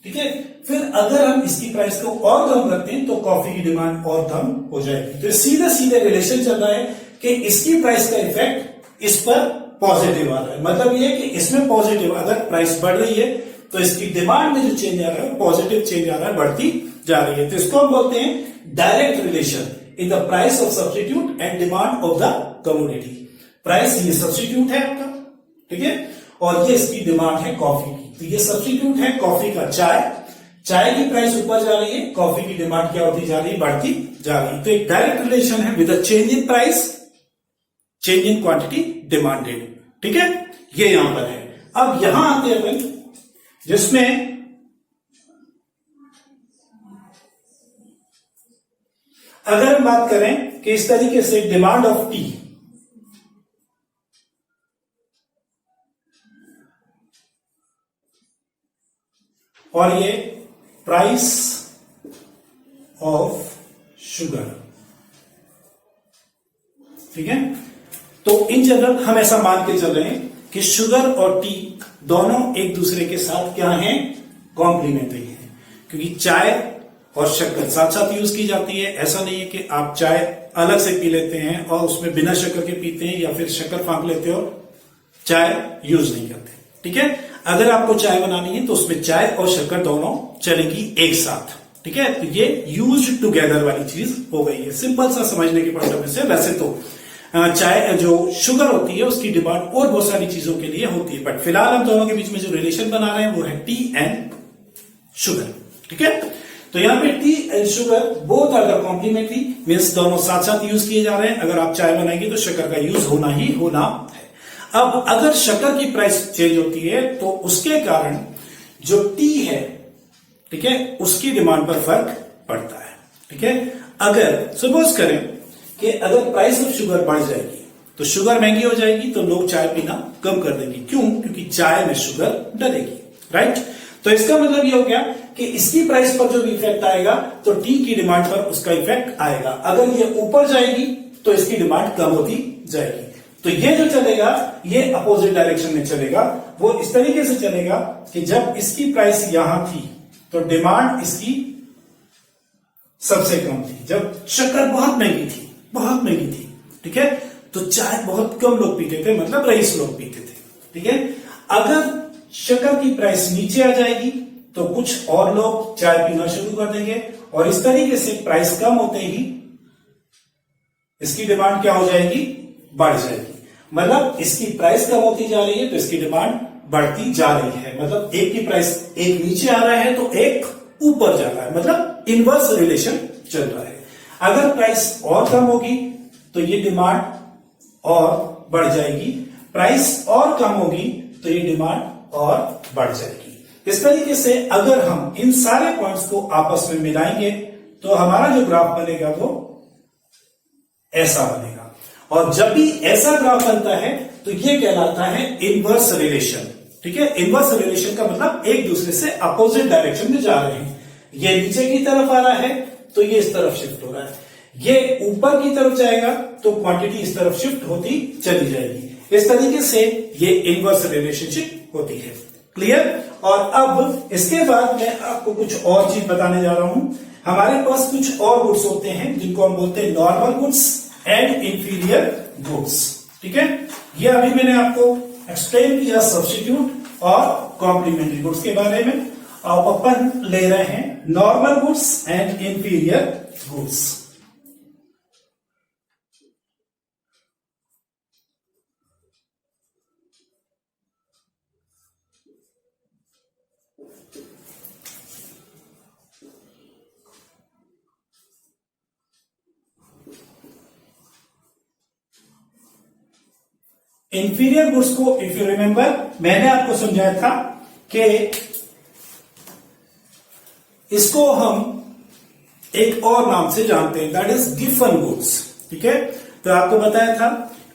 ठीक है, फिर अगर हम इसकी प्राइस को और कम करते हैं तो कॉफी की डिमांड और कम हो जाएगी। तो सीधे सीधे रिलेशन चल रहा है कि इसकी प्राइस का इफेक्ट इस पर पॉजिटिव आ रहा है। मतलब ये कि इसमें पॉजिटिव, अगर प्राइस बढ़ रही है तो इसकी डिमांड में जो चेंज आ रहा है पॉजिटिव चेंज आ रहा है, बढ़ती जा रही है। तो इसको हम बोलते हैं direct relation in the price of substitute and demand of the commodity. Price ये सब्स्टिट्यूट है आपका, ठीक है, और ये इसकी डिमांड है कॉफी की। तो ये सब्स्टिट्यूट है कॉफी का चाय, चाय की प्राइस ऊपर जा रही है, कॉफी की डिमांड क्या होती जा रही है, बढ़ती जा रही है। तो एक डायरेक्ट रिलेशन है with change in price, change in quantity demanded. ठीक है, ये यहां पर है। अब यहां आते हैं अपन, जिसमें अगर हम बात करें कि इस तरीके से डिमांड ऑफ टी, और ये प्राइस ऑफ शुगर, ठीक है, तो इन जनरल हम ऐसा मान के चल रहे हैं कि शुगर और टी दोनों एक दूसरे के साथ क्या हैं, कॉम्प्लीमेंट्री हैं। क्योंकि चाय और शक्कर साथ साथ यूज की जाती है। ऐसा नहीं है कि आप चाय अलग से पी लेते हैं और उसमें बिना शक्कर के पीते हैं, या फिर शक्कर फांक लेते हो, चाय यूज नहीं करते। ठीक है, अगर आपको चाय बनानी है तो उसमें चाय और शक्कर दोनों चलेगी एक साथ। ठीक है, तो ये यूज टुगेदर वाली चीज हो गई है, सिंपल सा समझने के पॉइंट ऑफ व्यू से। वैसे तो चाय जो शुगर होती है उसकी डिमांड और बहुत सारी चीजों के लिए होती है, बट फिलहाल हम दोनों के बीच में जो रिलेशन बना रहे हैं वो है टी एंड शुगर। ठीक है, तो यहां पे tea and sugar both are the complementary, means दोनों साथ साथ यूज किए जा रहे हैं। अगर आप चाय बनाएंगे तो शक्कर का यूज होना ही होना है। अब अगर शक्कर की प्राइस चेंज होती है तो उसके कारण जो टी है, ठीक है, उसकी डिमांड पर फर्क पड़ता है। ठीक है, अगर सपोज करें कि अगर प्राइस ऑफ शुगर बढ़ जाएगी तो शुगर महंगी हो जाएगी, तो लोग चाय पीना कम कर देंगे। क्यों? क्योंकि चाय में शुगर डलेगी, राइट। तो इसका मतलब ये हो गया कि इसकी प्राइस पर जो भी इफेक्ट आएगा तो टी की डिमांड पर उसका इफेक्ट आएगा। अगर ये ऊपर जाएगी तो इसकी डिमांड कम होती जाएगी। तो ये जो चलेगा ये अपोजिट डायरेक्शन में चलेगा। वो इस तरीके से चलेगा कि जब इसकी प्राइस यहां थी तो डिमांड इसकी सबसे कम थी। जब शक्कर बहुत महंगी थी, बहुत महंगी थी, ठीक है, तो चाय बहुत कम लोग पीते थे, मतलब रईस लोग पीते थे। ठीक है, अगर शक्कर की प्राइस नीचे आ जाएगी तो कुछ और लोग चाय पीना शुरू कर देंगे, और इस तरीके से प्राइस कम होते ही इसकी डिमांड क्या हो जाएगी, बढ़ जाएगी। मतलब इसकी प्राइस कम होती जा रही है तो इसकी डिमांड बढ़ती जा रही है। मतलब एक की प्राइस एक नीचे आ रहा है तो एक ऊपर जा रहा है, मतलब इनवर्स रिलेशन चल रहा है। अगर प्राइस और कम होगी तो ये डिमांड और बढ़ जाएगी, प्राइस और कम होगी तो ये डिमांड और बढ़ जाएगी। इस तरीके से अगर हम इन सारे पॉइंट्स को आपस में मिलाएंगे तो हमारा जो ग्राफ बनेगा वो ऐसा बनेगा। और जब भी ऐसा ग्राफ बनता है तो ये कहलाता है इनवर्स रिलेशन। ठीक है, इनवर्स रिलेशन का मतलब एक दूसरे से अपोजिट डायरेक्शन में जा रहे हैं। ये नीचे की तरफ आ रहा है तो ये इस तरफ शिफ्ट हो रहा है, ये ऊपर की तरफ जाएगा तो क्वांटिटी इस तरफ शिफ्ट होती चली जाएगी। इस तरीके से ये इनवर्स रिलेशनशिप होती है। क्लियर। और अब इसके बाद मैं आपको कुछ और चीज बताने जा रहा हूं। हमारे पास कुछ और गुड्स होते हैं जिनको हम बोलते हैं normal goods and inferior goods. ठीक है, ये अभी मैंने आपको एक्सप्लेन किया सब्स्टिट्यूट और कॉम्प्लीमेंट्री गुड्स के बारे में। अब अपन ले रहे हैं normal goods and inferior goods. Inferior goods को इफ यू रिमेंबर मैंने आपको समझाया था कि इसको हम एक और नाम से जानते हैं, दैट इज गिफन गुड्स। ठीक है, तो आपको बताया था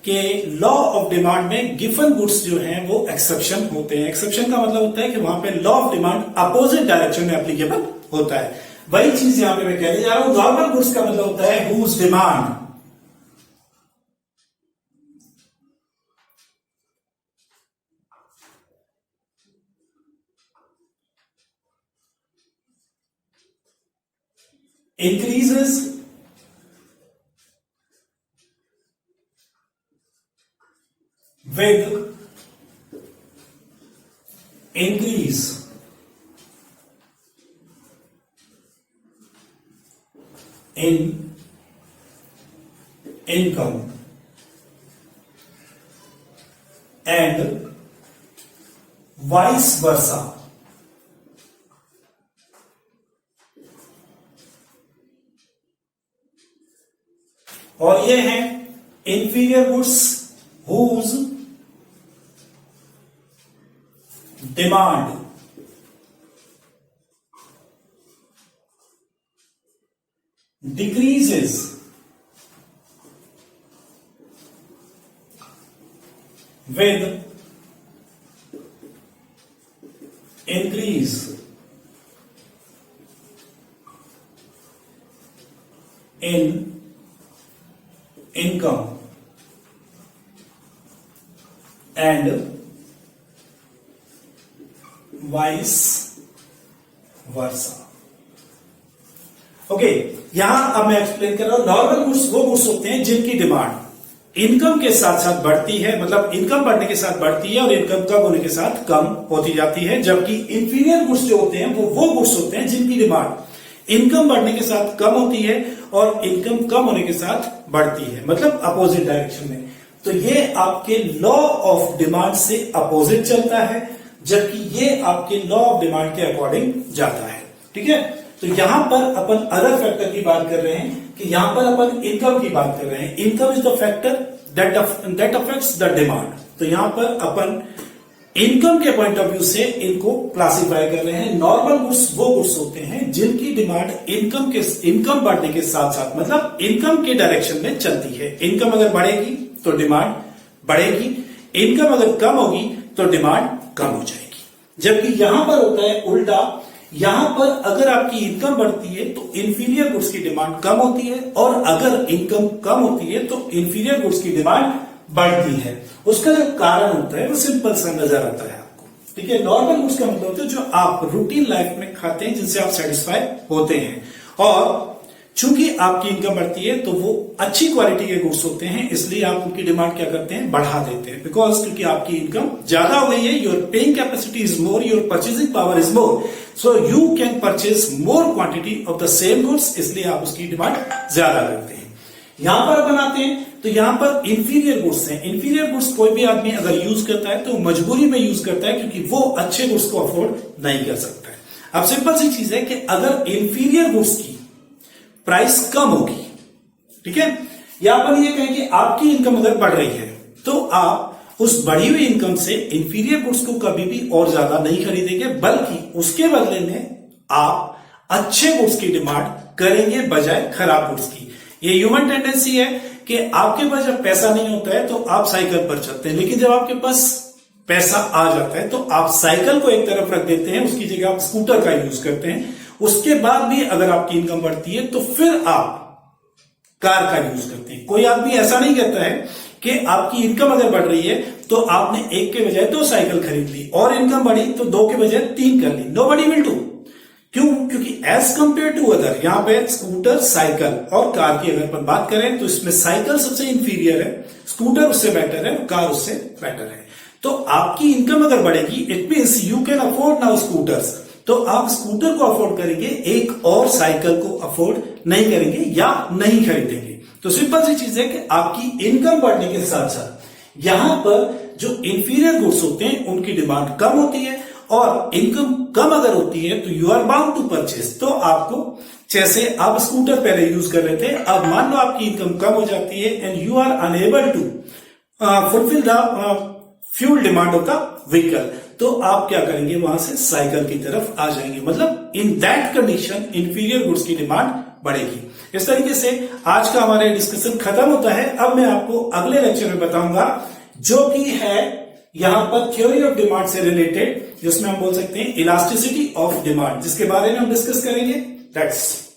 कि लॉ ऑफ डिमांड में गिफन गुड्स जो हैं वो एक्सेप्शन होते हैं। एक्सेप्शन का मतलब होता है कि वहां पे law of demand opposite direction में एप्लीकेबल होता है। वही चीज यहां पे मैं कहने जा रहा हूं। नॉर्मल गुड्स का मतलब होता है whose demand increases with increase in income and vice versa। और ये हैं inferior goods whose demand decreases with increase in income and vice versa। ओके, यहां अब मैं एक्सप्लेन कर रहा हूं। नॉर्मल गुड्स वो गुड्स होते हैं जिनकी डिमांड इनकम के साथ साथ बढ़ती है, मतलब इनकम बढ़ने के साथ बढ़ती है और इनकम कम होने के साथ कम होती जाती है। जबकि इंफीरियर गुड्स जो होते हैं वो गुड्स होते हैं जिनकी डिमांड इनकम बढ़ने के साथ कम होती है और इनकम कम होने के साथ बढ़ती है, मतलब अपोजिट डायरेक्शन में। तो ये आपके लॉ ऑफ डिमांड से अपोजिट चलता है, जबकि ये आपके लॉ ऑफ डिमांड के अकॉर्डिंग जाता है। ठीक है, तो यहां पर अपन अदर फैक्टर की बात कर रहे हैं कि यहां पर अपन इनकम की बात कर रहे हैं। Income is the factor that affects the demand. तो यहां पर अपन इनकम के पॉइंट ऑफ व्यू से इनको क्लासिफाई कर रहे हैं। नॉर्मल गुड्स वो गुड्स होते हैं जिनकी डिमांड इनकम बढ़ने के साथ साथ, मतलब इनकम के डायरेक्शन में चलती है। इनकम अगर बढ़ेगी तो डिमांड बढ़ेगी, इनकम अगर कम होगी तो डिमांड कम हो जाएगी। जबकि यहां पर होता है उल्टा। यहां पर अगर आपकी इनकम बढ़ती है तो इंफीरियर गुड्स की डिमांड कम होती है, और अगर इनकम कम होती है तो इंफीरियर गुड्स की डिमांड बढ़ती है। उसका जो कारण होता है वो सिंपल सा नजर आता है आपको। ठीक है, नॉर्मल गुड्स का मतलब होता है जो आप रूटीन लाइफ में खाते हैं, जिनसे आप सेटिस्फाई होते हैं। और चूंकि आपकी इनकम बढ़ती है तो वो अच्छी क्वालिटी के गुड्स होते हैं, इसलिए आप उनकी डिमांड क्या करते हैं, बढ़ा देते हैं। बिकॉज क्योंकि आपकी इनकम ज्यादा हो गई है, your paying capacity is more, your purchasing power is more, so you can purchase more quantity of the same goods, इसलिए आप उसकी डिमांड ज्यादा करते हैं। यहां पर बनाते हैं तो यहां पर इंफीरियर गुड्स हैं। इंफीरियर गुड्स कोई भी आदमी अगर यूज करता है तो मजबूरी में यूज करता है, क्योंकि वो अच्छे गुड्स को अफोर्ड नहीं कर सकता है। अब सिंपल सी चीज है कि अगर इंफीरियर गुड्स की प्राइस कम होगी, ठीक है, या अपन ये कहें कि आपकी इनकम अगर बढ़ रही है, तो आप उस बढ़ी हुई इनकम से इंफीरियर गुड्स को कभी भी और ज्यादा नहीं खरीदेंगे, बल्कि उसके बदले में आप अच्छे गुड्स की डिमांड करेंगे बजाय खराब गुड्स की। ये ह्यूमन टेंडेंसी है कि आपके पास जब पैसा नहीं होता है तो आप साइकिल पर चलते हैं, लेकिन जब आपके पास पैसा आ जाता है तो आप साइकिल को एक तरफ रख देते हैं, उसकी जगह आप स्कूटर का यूज करते हैं। उसके बाद भी अगर आपकी इनकम बढ़ती है तो फिर आप कार का यूज करते हैं। कोई आदमी ऐसा नहीं कहता है कि आपकी इनकम अगर बढ़ रही है तो आपने एक के बजाय 2 साइकिल खरीद ली, और इनकम बढ़ी तो 2 के बजाय 3 कर ली। Nobody will do. क्यों? क्योंकि एज कंपेयर टू अदर, यहां पे स्कूटर, साइकिल और कार की अगर अपन बात करें तो इसमें साइकिल सबसे इंफीरियर है, स्कूटर उससे बेटर है, कार उससे बेटर है। तो आपकी इनकम अगर बढ़ेगी, it means you can afford now scooters, तो आप स्कूटर को अफोर्ड करेंगे, एक और साइकिल को अफोर्ड नहीं करेंगे या नहीं खरीदेंगे। तो सिंपल सी चीज है कि आपकी इनकम बढ़ने के साथ साथ यहां पर जो इंफीरियर गुड्स होते हैं उनकी डिमांड कम होती है, और इनकम कम अगर होती है तो you are bound to purchase. तो आपको, जैसे आप स्कूटर पहले यूज कर रहे थे, अब मान लो आपकी इनकम कम हो जाती है and you are unable to fulfill the fuel demand of the vehicle, तो आप क्या करेंगे, वहां से साइकिल की तरफ आ जाएंगे। मतलब in that condition inferior goods की डिमांड बढ़ेगी। इस तरीके से आज का हमारा डिस्कशन खत्म होता है। अब मैं आपको अगले लेक्चर में बताऊंगा, जो कि है यहां पर थ्योरी ऑफ डिमांड से रिलेटेड, जिसमें हम बोल सकते हैं इलास्टिसिटी ऑफ डिमांड, जिसके बारे में हम डिस्कस करेंगे। दैट्स